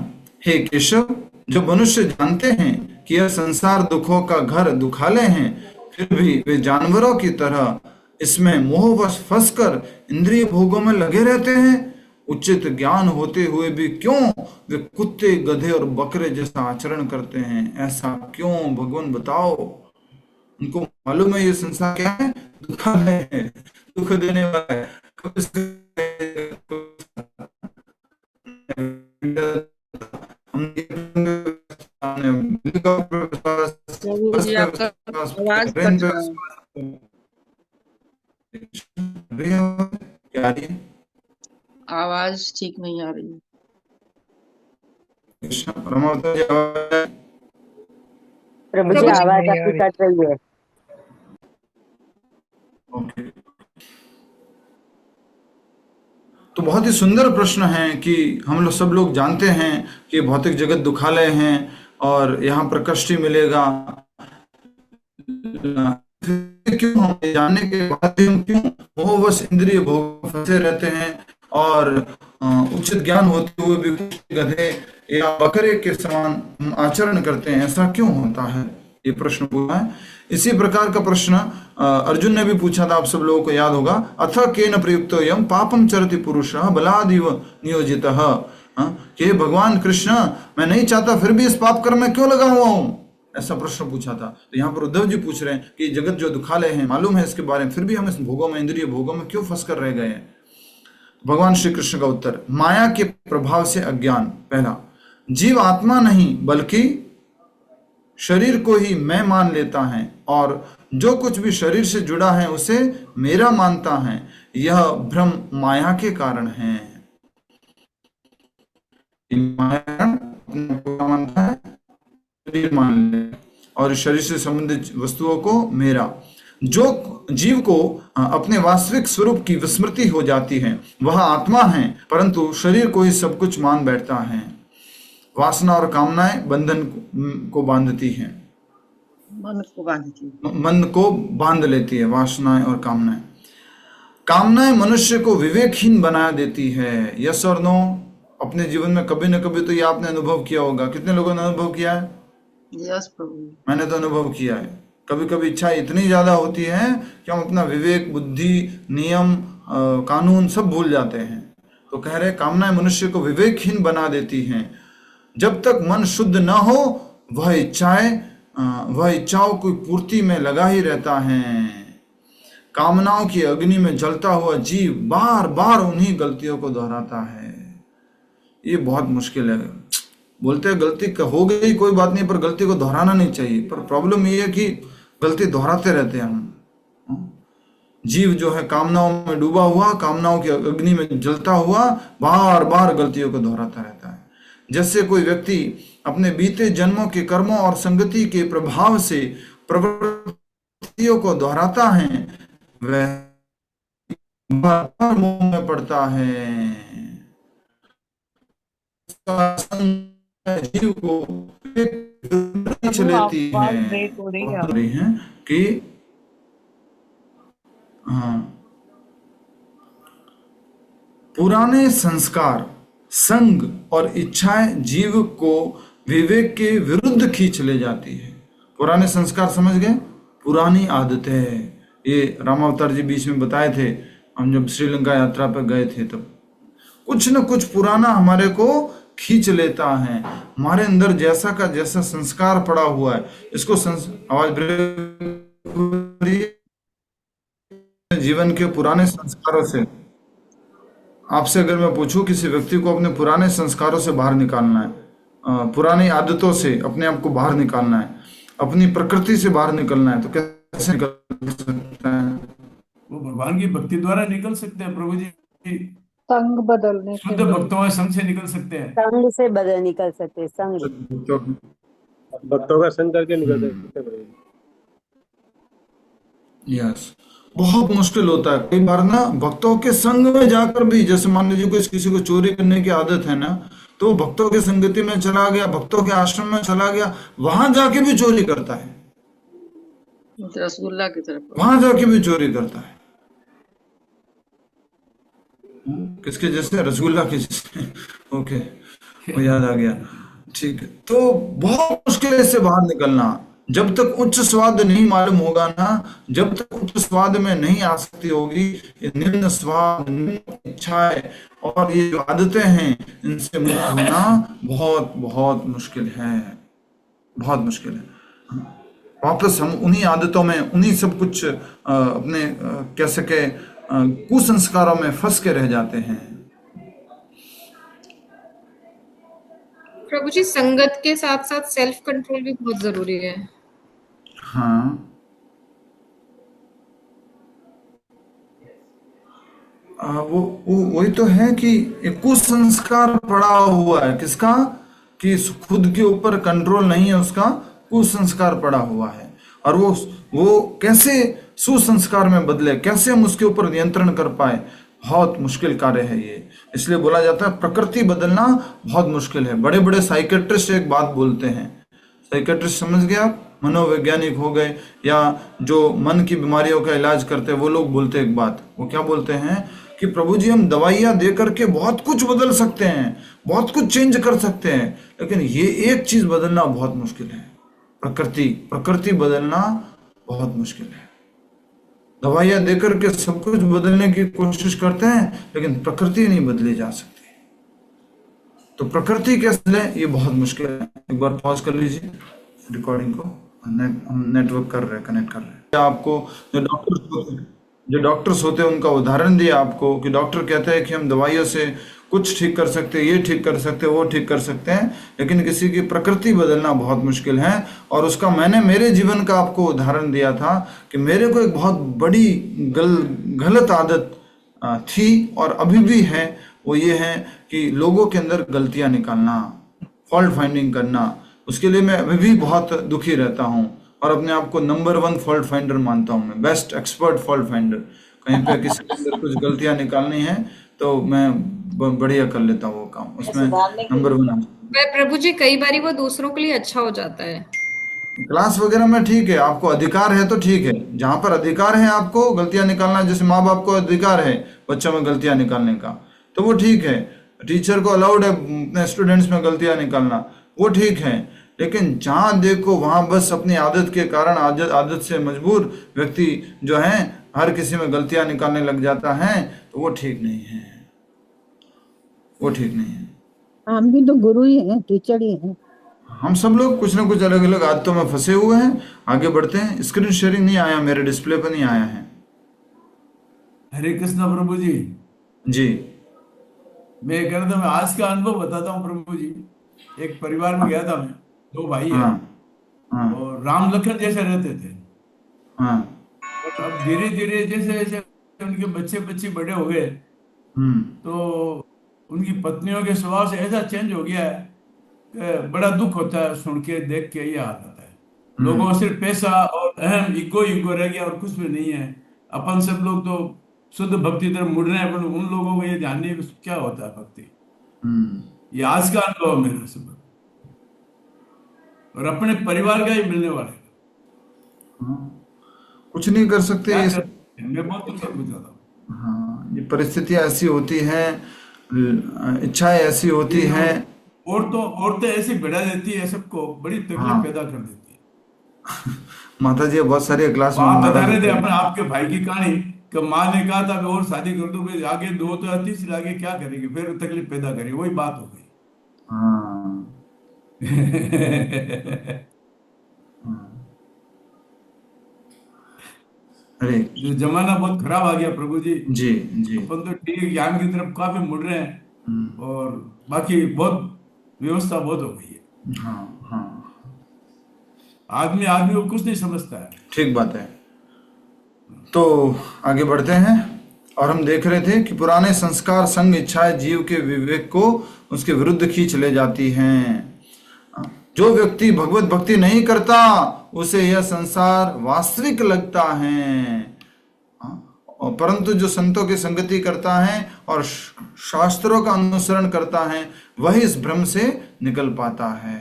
हे केशव, जो मनुष्य जानते हैं कि यह संसार दुखों का घर दुखालय हैं, फिर भी वे जानवरों की तरह इसमें मोहवश फंसकर इंद्रिय भोगों में लगे रहते हैं, उचित ज्ञान होते हुए भी क्यों वे कुत्ते, गधे और बकरे जैसा आचरण करते हैं? ऐसा क्यों भगवान बताओ? उनको मालूम है ये संसार क्या है? दुखालय है, दुख देने वाला है। प्रभु जी आपका आवाज कट रहा है, क्या रही है? आवाज ठीक नहीं आ रही है। प्रभु जी प्रभु जी आवाज नहीं आ आपकी रही। कट रही है। ओके, तो बहुत ही सुंदर प्रश्न है कि हम लोग सब लोग जानते हैं कि भौतिक जगत दुखालय हैं और यहाँ पर कष्ट ही मिलेगा। क्यों हम जानने के बाद भी हम क्यों मोहवश इंद्रिय भोग में फंसे रहते हैं और उचित ज्ञान होते हुए भी गधे या बकरे के समान हम आचरण करते हैं? ऐसा क्यों होता है? ये प्रश्न पूछा है। इसी प्रकार का प्रश्न अर्जुन ने भी पूछा था, आप सब लोगों को याद होगा। अथ केन प्रयुक्तो यम पापम चरति पुरुषः बलादिव नियोजितः। कि भगवान कृष्ण, मैं नहीं चाहता फिर भी इस पाप कर्म में क्यों लगा हुआ हूँ? ऐसा प्रश्न पूछा था। तो यहाँ पर उद्धव जी पूछ रहे हैं कि जगत जो दुखालय है, मालूम है इसके बारे में, फिर भी हम इस भोगों में, इंद्रिय भोगों में क्यों फंस कर रह गए हैं? भगवान श्री कृष्ण का उत्तर, माया के प्रभाव से अज्ञान। पहला, जीव आत्मा नहीं बल्कि शरीर को ही मैं मान लेता है और जो कुछ भी शरीर से जुड़ा है उसे मेरा मानता है। यह भ्रम माया के कारण है। माया मानता है, शरीर मान ले और शरीर से संबंधित वस्तुओं को मेरा। जो जीव को अपने वास्तविक स्वरूप की विस्मृति हो जाती है, वह आत्मा है, परंतु शरीर को ही सब कुछ मान बैठता है। वासना और कामनाएं बंधन को बांधती हैं, मन को बांध लेती है वासनाएं और कामनाएं। कामनाएं मनुष्य को विवेकहीन बना देती है। यस और नो? अपने जीवन में कभी न कभी तो ये आपने अनुभव किया होगा। कितने लोगों ने अनुभव किया है? यस प्रभु। मैंने तो अनुभव किया है। कभी कभी इच्छा इतनी ज्यादा होती है कि हम अपना विवेक, बुद्धि, नियम, कानून सब भूल जाते हैं। तो कह रहे कामनाएं मनुष्य को विवेकहीन बना देती हैं। जब तक मन शुद्ध न हो वह इच्छाओं की पूर्ति में लगा ही रहता है। कामनाओं की अग्नि में जलता हुआ जीव बार बार उन्हीं गलतियों को दोहराता है। ये बहुत मुश्किल है। बोलते हैं गलती हो गई कोई बात नहीं, पर गलती को दोहराना नहीं चाहिए। पर प्रॉब्लम ये है कि गलती दोहराते रहते हैं हम। जीव जो है कामनाओं में डूबा हुआ, कामनाओं की अग्नि में जलता हुआ बार बार गलतियों को दोहराता रहता है। जैसे कोई व्यक्ति अपने बीते जन्मों के कर्मों और संगति के प्रभाव से प्रवृत्तियों को दोहराता है, वह बार मोह में पड़ता है। जीव को खींच लेती है कि पुराने संस्कार, संग और इच्छाएं जीव को विवेक के विरुद्ध खींच ले जाती है। पुराने संस्कार समझ गए? पुरानी आदतें। ये रामावतार जी बीच में बताए थे, हम जब श्रीलंका यात्रा पर गए थे तब कुछ न कुछ पुराना हमारे को खींच लेता है। हमारे अंदर जैसा का जैसा संस्कार पड़ा हुआ है, इसको आवाज जीवन के पुराने संस्कारों से। आपसे अगर मैं पूछूं किसी व्यक्ति को अपने पुराने संस्कारों से बाहर निकालना है, पुरानी आदतों से अपने आप को बाहर निकालना है, अपनी प्रकृति से बाहर निकलना है, तो कैसे निकल सकता है? वो भगवान की भक्ति द्वारा निकल सकते हैं प्रभु जी। संग बदलने से, शुद्ध भक्तों के संग से निकल सकते हैं। संग से बदल निकल सकते हैं। संग भक्तों का संग करके निकल सकते हैं। यस, बहुत मुश्किल होता है कई बार ना भक्तों के संग में जाकर भी। जैसे मान लीजिए किसी को चोरी करने की आदत है ना, तो भक्तों के संगति में चला गया, भक्तों के आश्रम में चला गया, वहां जाके भी चोरी करता है, रसगुल्ला की तरफ वहां जाके भी चोरी करता है। किसके जैसे? रसगुल्ला के जैसे। ओके, वो याद आ गया। ठीक है, तो बहुत मुश्किल है इससे बाहर निकलना। जब तक उच्च स्वाद नहीं मालूम होगा ना, जब तक उच्च स्वाद में नहीं आसक्ति होगी, ये निम्न स्वाद, निम्न इच्छाएं और ये जो आदतें हैं, इनसे मुक्त होना बहुत बहुत मुश्किल है, बहुत मुश्किल है। वापस हम उन्हीं आदतों में, उन्हीं सब कुछ अपने कह सके कुसंस्कारों में फंस के रह जाते हैं। प्रभु जी, संगत के साथ साथ सेल्फ कंट्रोल भी बहुत जरूरी है। हाँ, वही तो है कि एक कुसंस्कार पड़ा हुआ है। किसका? कि खुद के ऊपर कंट्रोल नहीं है, उसका कुसंस्कार पड़ा हुआ है। और वो कैसे सुसंस्कार में बदले, कैसे हम उसके ऊपर नियंत्रण कर पाए, बहुत मुश्किल कार्य है ये। इसलिए बोला जाता है प्रकृति बदलना बहुत मुश्किल है। बड़े बड़े साइकेट्रिस्ट एक बात बोलते हैं, साइकेट्रिस्ट समझ गए आप, मनोवैज्ञानिक हो गए या जो मन की बीमारियों का इलाज करते हैं, वो लोग बोलते हैं एक बात। वो क्या बोलते हैं कि प्रभु जी हम दवाइयां दे करके बहुत कुछ बदल सकते हैं, बहुत कुछ चेंज कर सकते हैं, लेकिन ये एक चीज बदलना बहुत मुश्किल है, प्रकृति बदलना बहुत मुश्किल है। दवाइयां दे करके सब कुछ बदलने की कोशिश करते हैं, लेकिन प्रकृति नहीं बदली जा सकती। तो प्रकृति कैसे बदले, ये बहुत मुश्किल है। एक बार पॉज कर लीजिए रिकॉर्डिंग को, हम नेटवर्क कर रहे हैं, कनेक्ट कर रहे हैं। आपको जो डॉक्टर्स होते हैं उनका उदाहरण दिया आपको कि डॉक्टर कहते हैं कि हम दवाइयों से कुछ ठीक कर सकते हैं, ये ठीक कर सकते हैं, वो ठीक कर सकते हैं, लेकिन किसी की प्रकृति बदलना बहुत मुश्किल है। और उसका मैंने मेरे जीवन का आपको उदाहरण दिया था कि मेरे को एक बहुत बड़ी गलत आदत थी और अभी भी है। वो ये है कि लोगों के अंदर गलतियां निकालना, फॉल्ट फाइंडिंग करना। उसके लिए मैं अभी भी बहुत दुखी रहता हूँ और अपने आप को नंबर 1 फॉल्ट फाइंडर मानता हूँ, मैं बेस्ट एक्सपर्ट फॉल्ट फाइंडर। कहीं पे किसी के अंदर कुछ गलतियां निकालनी है तो मैं बढ़िया कर लेता हूँ वो काम, उसमें नंबर 1। प्रभु जी कई बारी वो दूसरों के लिए अच्छा हो जाता है। क्लास वगैरह में ठीक है, आपको अधिकार है तो ठीक है। जहां पर अधिकार है आपको गलतियां निकालना, जैसे माँ बाप को अधिकार है बच्चों में गलतियां निकालने का, तो वो ठीक है। टीचर को अलाउड है अपने स्टूडेंट्स में गलतियां निकालना, वो ठीक है। लेकिन जहां देखो वहां बस अपनी आदत के कारण, आदत से मजबूर व्यक्ति जो है हर किसी में गलतियां निकालने लग जाता है, तो वो ठीक नहीं है, वो ठीक नहीं है। हम भी तो गुरु ही हैं, टीचर ही हैं। हम सब लोग कुछ ना कुछ अलग अलग आदतों में फंसे हुए हैं। आगे बढ़ते हैं। स्क्रीन शेयरिंग नहीं आया, मेरे डिस्प्ले पर नहीं आया है। हरे कृष्णा प्रभु जी। जी, मैं कह रहा था, मैं आज का अनुभव बताता हूँ प्रभु जी। एक परिवार में गया था मैं, 2 भाई हैं और राम लखन जैसे रहते थे। अब धीरे धीरे जैसे जैसे उनके बच्चे बड़े हो गए, तो उनकी पत्नियों के स्वभाव से ऐसा चेंज हो गया है कि बड़ा दुख होता है सुन के, देख के। ये हाल आता है लोगों को, सिर्फ पैसा और अहम ईगो रह गया और कुछ भी नहीं है। अपन सब लोग तो शुद्ध भक्ति तरफ मुड़ रहे हैं, पर उन लोगों को ये ध्यान नहीं क्या होता है भक्ति। ये आज का अनुभव मेरा सब, और अपने परिवार का ही मिलने वाले कुछ नहीं कर सकते। मैं बहुत दुख बुझाता हूँ। हाँ, ये परिस्थितियां ऐसी होती हैं, इच्छाएं ऐसी होती हैं, औरतें ऐसी भिड़ा देती है, सबको बड़ी तकलीफ पैदा कर देती है। माता जी बहुत सारी क्लास में आप बता रहे थे अपने आपके भाई की कहानी कि माँ ने कहा था मैं और शादी कर दूं, फिर आगे 2 तो 30 आगे क्या करेगी, फिर तकलीफ पैदा करेगी, वही बात हो गई। अरे जो जमाना बहुत खराब आ गया प्रभु जी। जी जी, अपन तो ठीक ज्ञान की तरफ काफी मुड़ रहे हैं और बाकी बहुत व्यवस्था बहुत हो गई है। हाँ, आदमी को कुछ नहीं समझता है। ठीक बात है। तो आगे बढ़ते हैं और हम देख रहे थे कि पुराने संस्कार, संग, इच्छाएं जीव के विवेक को उसके विरुद्ध खींच ले जाती हैं। जो व्यक्ति भगवत भक्ति नहीं करता उसे यह संसार वास्तविक लगता है, और परंतु जो संतों की संगति करता है और शास्त्रों का अनुसरण करता है वही इस भ्रम से निकल पाता है।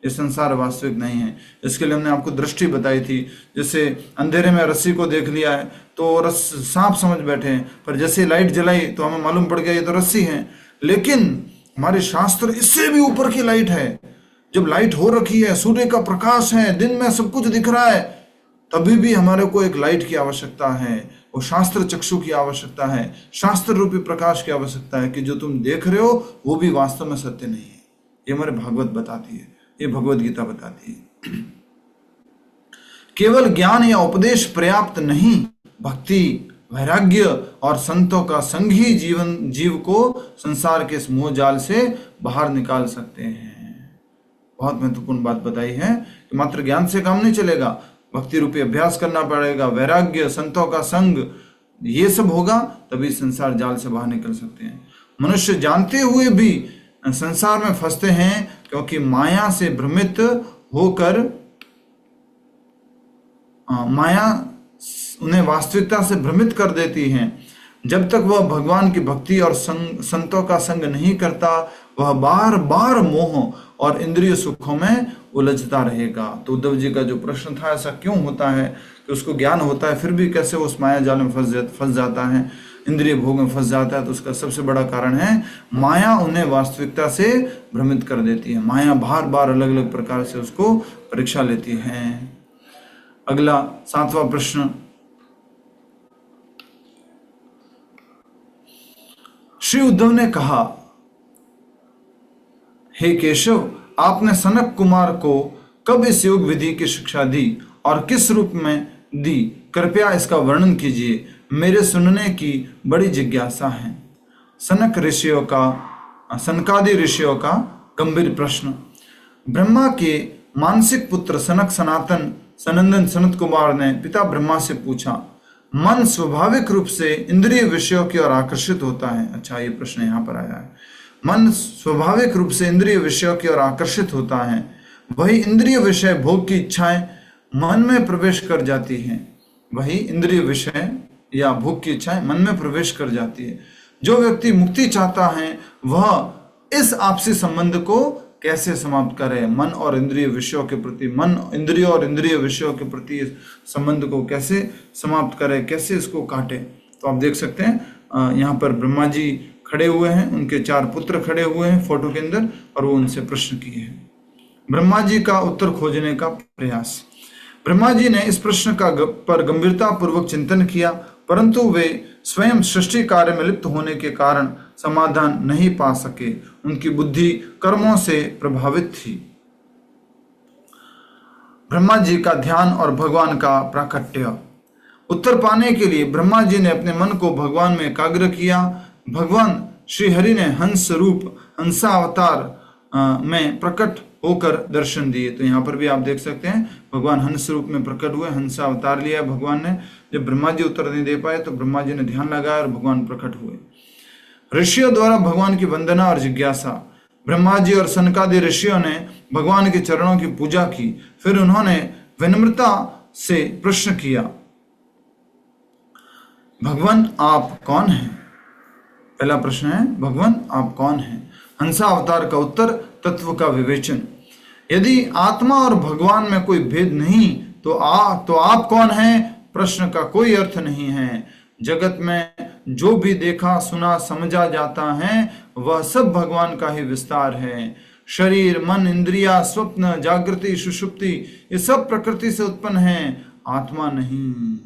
ये संसार वास्तविक नहीं है। इसके लिए हमने आपको दृष्टि बताई थी। जैसे अंधेरे में रस्सी को देख लिया है तो सांप समझ बैठे हैं, पर जैसे लाइट जलाई तो हमें मालूम पड़ गया ये तो रस्सी है। लेकिन हमारे शास्त्र इससे भी ऊपर की लाइट है। जब लाइट हो रखी है, सूर्य का प्रकाश है, दिन में सब कुछ दिख रहा है, तभी भी हमारे को एक लाइट की आवश्यकता है, वो शास्त्र चक्षु की आवश्यकता है, शास्त्र रूपी प्रकाश की आवश्यकता है कि जो तुम देख रहे हो वो भी वास्तव में सत्य नहीं है। ये हमारे भागवत बताती है, ये भगवत गीता बताती है। केवल ज्ञान या उपदेश पर्याप्त नहीं, भक्ति, वैराग्य और संतों का संग ही जीव को संसार के इस मोह जाल से बाहर निकाल सकते हैं। बहुत महत्वपूर्ण बात बताई है कि मात्र ज्ञान से काम नहीं चलेगा, भक्ति रूपी अभ्यास करना पड़ेगा, वैराग्य, संतों का संग, ये सब होगा तभी संसार जाल से बाहर निकल सकते हैं। मनुष्य जानते हुए भी संसार में फंसते हैं क्योंकि माया से भ्रमित होकर माया उन्हें वास्तविकता से भ्रमित कर देती है। जब तक वह भगवान की भक्ति और संतों का संग नहीं करता, वह बार बार मोह और इंद्रिय सुखों में उलझता रहेगा। तो उद्धव जी का जो प्रश्न था, ऐसा क्यों होता है कि उसको ज्ञान होता है फिर भी कैसे उस माया जाल में फंस जाता है, इंद्रिय भोग में फंस जाता है? तो उसका सबसे बड़ा कारण है माया उन्हें वास्तविकता से भ्रमित कर देती है। माया बार बार अलग अलग प्रकार से उसको परीक्षा लेती है। अगला 7वां प्रश्न, श्री उद्धव ने कहा, हे केशव, आपने सनक कुमार को कब इस योग विधि की शिक्षा दी और किस रूप में दी? कृपया इसका वर्णन कीजिए, मेरे सुनने की बड़ी जिज्ञासा है। सनकादि ऋषियों का गंभीर प्रश्न। ब्रह्मा के मानसिक पुत्र सनक सनंदन सनत कुमार ने पिता ब्रह्मा से पूछा, मन स्वाभाविक रूप से इंद्रिय विषयों की ओर आकर्षित होता है। अच्छा, ये प्रश्न यहाँ पर आया है। मन स्वाभाविक रूप से इंद्रिय विषयों की ओर आकर्षित होता है, वही इंद्रिय विषय भोग की इच्छाएं मन में प्रवेश कर जाती हैं। वही इंद्रिय विषय या भोग की इच्छाएं मन में प्रवेश कर जाती है। जो व्यक्ति मुक्ति चाहता है वह इस आपसी संबंध को कैसे समाप्त करे? मन और इंद्रिय विषयों के प्रति, मन इंद्रियों और इंद्रिय विषयों के प्रति संबंध को कैसे समाप्त करे, कैसे इसको काटे? तो आप देख सकते हैं यहाँ पर ब्रह्मा जी खड़े हुए हैं, उनके 4 पुत्र खड़े हुए हैं फोटो के अंदर, और वो उनसे प्रश्न किए हैं। ब्रह्मा जी का उत्तर खोजने का प्रयास। ब्रह्मा जी ने इस प्रश्न पर गंभीरता पूर्वक चिंतन किया, परंतु वे स्वयं सृष्टि कार्य में लिप्त होने के कारण समाधान नहीं पा सके। उनकी बुद्धि कर्मों से प्रभावित थी। ब्रह्मा जी का ध्यान और भगवान का प्राकट्य। उत्तर पाने के लिए ब्रह्मा जी ने अपने मन को भगवान में एकाग्र किया। भगवान श्री हरि ने हंस रूप हंसावतार में प्रकट होकर दर्शन दिए। तो यहाँ पर भी आप देख सकते हैं भगवान हंस रूप में प्रकट हुए, हंसा अवतार लिया भगवान ने। जब ब्रह्मा जी उत्तर नहीं दे पाए तो ब्रह्मा जी ने ध्यान लगाया और भगवान प्रकट हुए। ऋषियों द्वारा भगवान की वंदना और जिज्ञासा। ब्रह्मा जी और सनकादि ऋषियों ने भगवान के चरणों की पूजा की। फिर उन्होंने विनम्रता से प्रश्न किया, भगवान आप कौन हैं? पहला प्रश्न है, भगवान आप कौन हैं? हंसा अवतार का उत्तर, तत्व का विवेचन। यदि आत्मा और भगवान में कोई भेद नहीं तो आप कौन हैं? प्रश्न का कोई अर्थ नहीं है। जगत में जो भी देखा सुना समझा जाता है वह सब भगवान का ही विस्तार है। शरीर, मन, इंद्रिया, स्वप्न, जागृति, सुषुप्ति, ये सब प्रकृति से उत्पन्न है, आत्मा नहीं।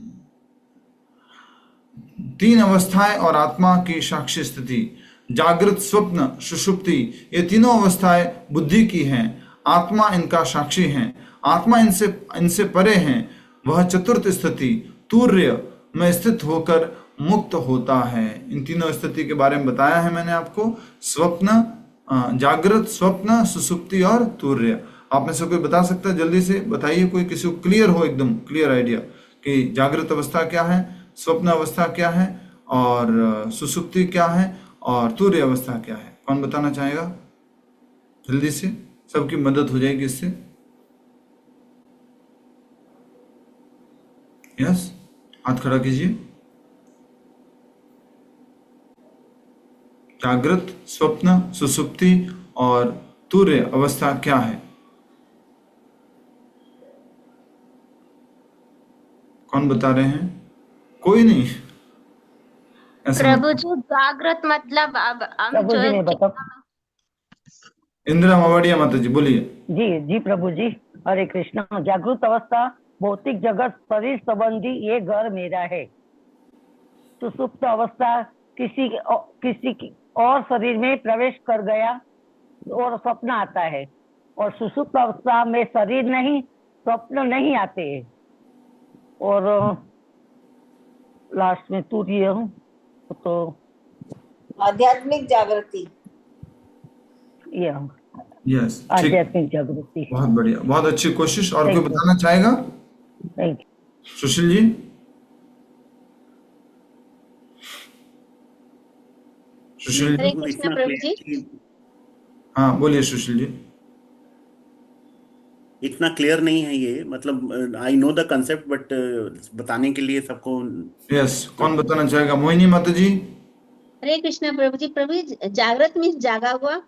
3 अवस्थाएं और आत्मा की साक्षी स्थिति, जागृत, स्वप्न, सुषुप्ति, ये तीनों अवस्थाएं बुद्धि की हैं। आत्मा इनका साक्षी है। आत्मा इनसे परे है। वह चतुर्थ स्थिति तूर्य में स्थित होकर मुक्त होता है। इन तीनों स्थिति के बारे में बताया है मैंने आपको, स्वप्न, जागृत, स्वप्न, सुषुप्ति और तूर्य। आप में से कोई बता सकता है? जल्दी से बताइए, कोई किसी को क्लियर हो, एकदम क्लियर आइडिया कि जागृत अवस्था क्या है, स्वप्न अवस्था क्या है और सुषुप्ति क्या है और तूर्य अवस्था क्या है? कौन बताना चाहेगा? जल्दी से, सबकी मदद हो जाएगी इससे। यस, हाथ खड़ा कीजिए। जागृत, स्वप्न, सुषुप्ति और तूर्य अवस्था क्या है? कौन बता रहे हैं? कोई नहीं। प्रभु जी, जागृत मतलब अब हम जो इंदिरा मवाड़िया माता जी बोलिए। जी जी प्रभु जी, हरे कृष्णा। जागृत अवस्था भौतिक जगत शरीर संबंधी ये घर मेरा है। सुसुप्त अवस्था किसी और शरीर में प्रवेश कर गया और स्वप्न आता है। और सुसुप्त अवस्था में शरीर नहीं, स्वप्न नहीं आते हैं। और लास्ट में तूर्य तो आध्यात्मिक जागृति। यस, आध्यात्मिक जागृति। बहुत बढ़िया, बहुत अच्छी कोशिश। और कोई बताना चाहेगा? Thank you. सुशील जी। सुशील हरे कृष्ण प्रभु जी। हाँ बोलिए सुशील जी। इतना क्लियर नहीं है ये, मतलब I know the concept but बताने के लिए सबको। यस, कौन बताना चाहेगा? मोहिनी माता जी। हरे कृष्ण प्रभु जी। प्रभु जी, जागृत मीन्स जागा हुआ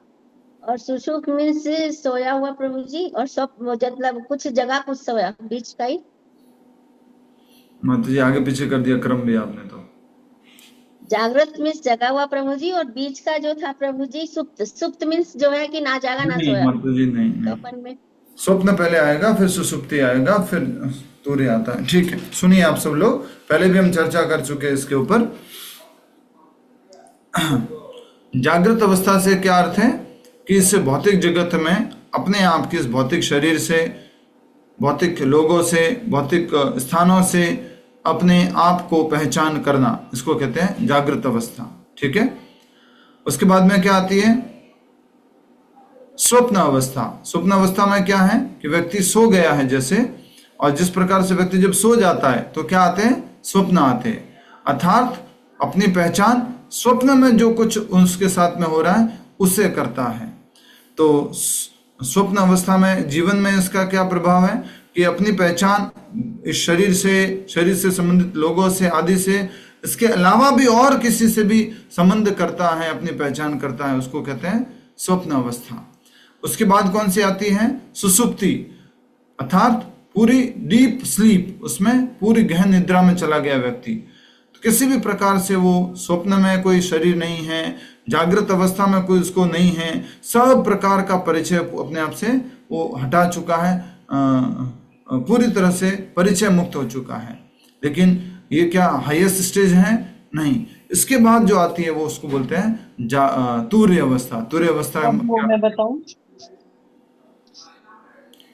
और सुषुप्त मीन्स सोया हुआ प्रभु जी, और सब मतलब कुछ जगह कुछ सोया, बीच का ही। माता जी आगे पीछे कर दिया क्रम भी आपने तो। जागृत मीन्स जगा हुआ प्रभु जी, और बीच का जो था प्रभु जी सुप्त। सुप्त मीन्स जो है कि ना जागा ना सोया। माता जी नहीं, स्वप्न में स्वप्न पहले आएगा, फिर सुसुप्ति आएगा, फिर तूर्य आता है। ठीक है, सुनिए आप सब लोग, पहले भी हम चर्चा कर चुके हैं इसके ऊपर। जागृत अवस्था से क्या अर्थ है कि इस भौतिक जगत में अपने आप की इस भौतिक शरीर से, भौतिक लोगों से, भौतिक स्थानों से अपने आप को पहचान करना, इसको कहते हैं जागृत अवस्था। ठीक है, उसके बाद में क्या आती है? स्वप्न अवस्था। स्वप्न अवस्था में क्या है कि व्यक्ति सो गया है जैसे, और जिस प्रकार से व्यक्ति जब सो जाता है तो क्या आते हैं? स्वप्न आते हैं। अर्थात अपनी पहचान स्वप्न में जो कुछ उसके साथ में हो रहा है उससे करता है। तो स्वप्न अवस्था में जीवन में इसका क्या प्रभाव है कि अपनी पहचान इस शरीर से संबंधित लोगों से आदि से, इसके अलावा भी और किसी से भी संबंध करता है, अपनी पहचान करता है, उसको कहते हैं स्वप्न अवस्था। उसके बाद कौन सी आती है? सुसुप्ति, अर्थात पूरी डीप स्लीप, उसमें पूरी गहन निद्रा में चला गया व्यक्ति। तो किसी भी प्रकार से वो स्वप्न में कोई शरीर नहीं है, जागृत अवस्था में कोई उसको नहीं है, सब प्रकार का परिचय अपने आप से वो हटा चुका है, पूरी तरह से परिचय मुक्त हो चुका है। लेकिन ये क्या हाईएस्ट स्टेज है? नहीं। इसके बाद जो आती है वो उसको बोलते हैं तूर्य अवस्था। तूर्य अवस्था मैं बताऊं?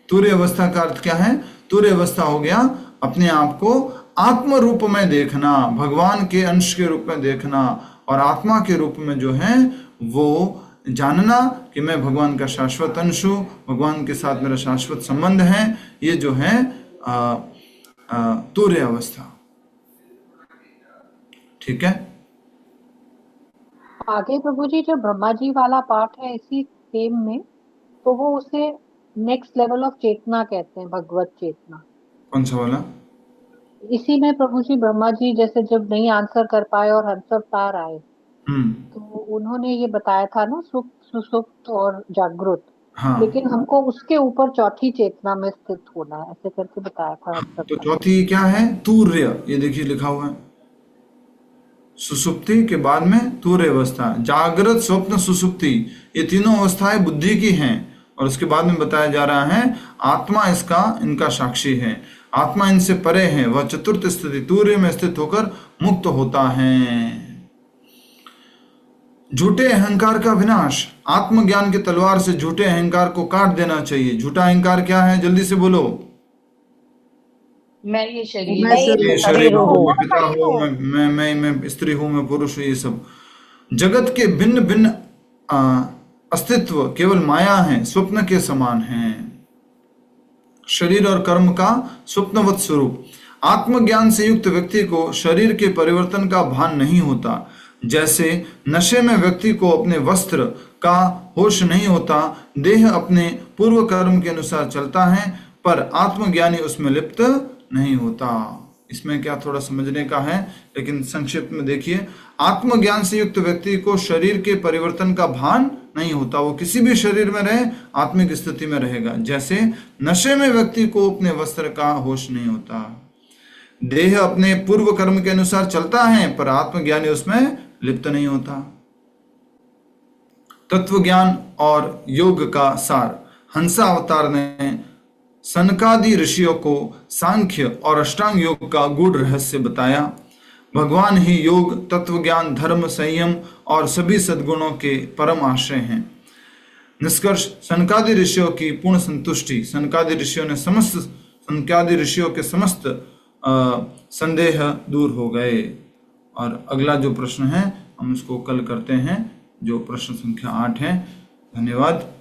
तूर्य अवस्था का अर्थ क्या है? तूर्य अवस्था हो गया अपने आप को आत्म रूप में देखना, भगवान के अंश के रूप में देखना, और आत्मा के रूप में जो है वो जानना कि मैं भगवान का शाश्वत अंश हूँ, भगवान के साथ मेरा शाश्वत संबंध है। ये जो है तूर्य अवस्था। ठीक है, आगे प्रभु जी जो ब्रह्मा जी वाला पार्ट है इसी थीम में, तो वो उसे नेक्स्ट लेवल ऑफ चेतना कहते हैं, भगवत चेतना। कौन सा वाला? इसी में प्रभु जी ब्रह्मा जी जैसे जब नहीं आंसर कर पाए और हंसअवतार आए, तो उन्होंने ये बताया था ना, सुप्त, सुसुप्त और जागृत। हाँ। लेकिन हमको उसके ऊपर चौथी चेतना में स्थित होना है, ऐसे करके बताया था। तो चौथी क्या है? तूर्य। ये देखिए लिखा हुआ है, सुसुप्ति के बाद में तूर्य अवस्था। जागृत, स्वप्न, सुसुप्ति, ये तीनों अवस्थाएं बुद्धि की हैं, और उसके बाद में बताया जा रहा है आत्मा इनका साक्षी है, आत्मा इनसे परे है, वह चतुर्थ स्थिति तूर्य में स्थित होकर मुक्त होता है। झूठे अहंकार का विनाश। आत्मज्ञान की तलवार से झूठे अहंकार को काट देना चाहिए। झूठा अहंकार क्या है? जल्दी से बोलो। मैं ये शरीर हूँ, मैं पिता हूँ, मैं स्त्री हूँ, मैं पुरुष हूँ, ये सब जगत के भिन्न भिन्न अस्तित्व केवल माया है, स्वप्न के समान है। शरीर और कर्म का स्वप्नवत स्वरूप। आत्मज्ञान से युक्त व्यक्ति को शरीर के परिवर्तन का भान नहीं होता। जैसे नशे में व्यक्ति को अपने वस्त्र का होश नहीं होता, देह अपने पूर्व कर्म के अनुसार चलता है, पर आत्मज्ञानी उसमें लिप्त नहीं होता। इसमें क्या थोड़ा समझने का है, लेकिन संक्षिप्त में देखिए। आत्मज्ञान से युक्त व्यक्ति को शरीर के परिवर्तन का भान नहीं होता, वो किसी भी शरीर में रहे आत्मिक स्थिति में रहेगा। जैसे नशे में व्यक्ति को अपने वस्त्र का होश नहीं होता। देह अपने पूर्व कर्म के अनुसार चलता है, पर आत्मज्ञानी उसमें लिप्त नहीं होता। तत्व ज्ञान और योग का सार। हंसा अवतार ने सनकादि ऋषियों को सांख्य और अष्टांग योग का गूढ़ रहस्य बताया। भगवान ही योग, तत्व ज्ञान, धर्म, संयम और सभी सद्गुणों के परम आश्रय हैं। निष्कर्ष, सनकादि ऋषियों की पूर्ण संतुष्टि। सनकादि ऋषियों के समस्त संदेह दूर हो गए। और अगला जो प्रश्न है हम उसको कल करते हैं, जो प्रश्न संख्या 8 है। धन्यवाद।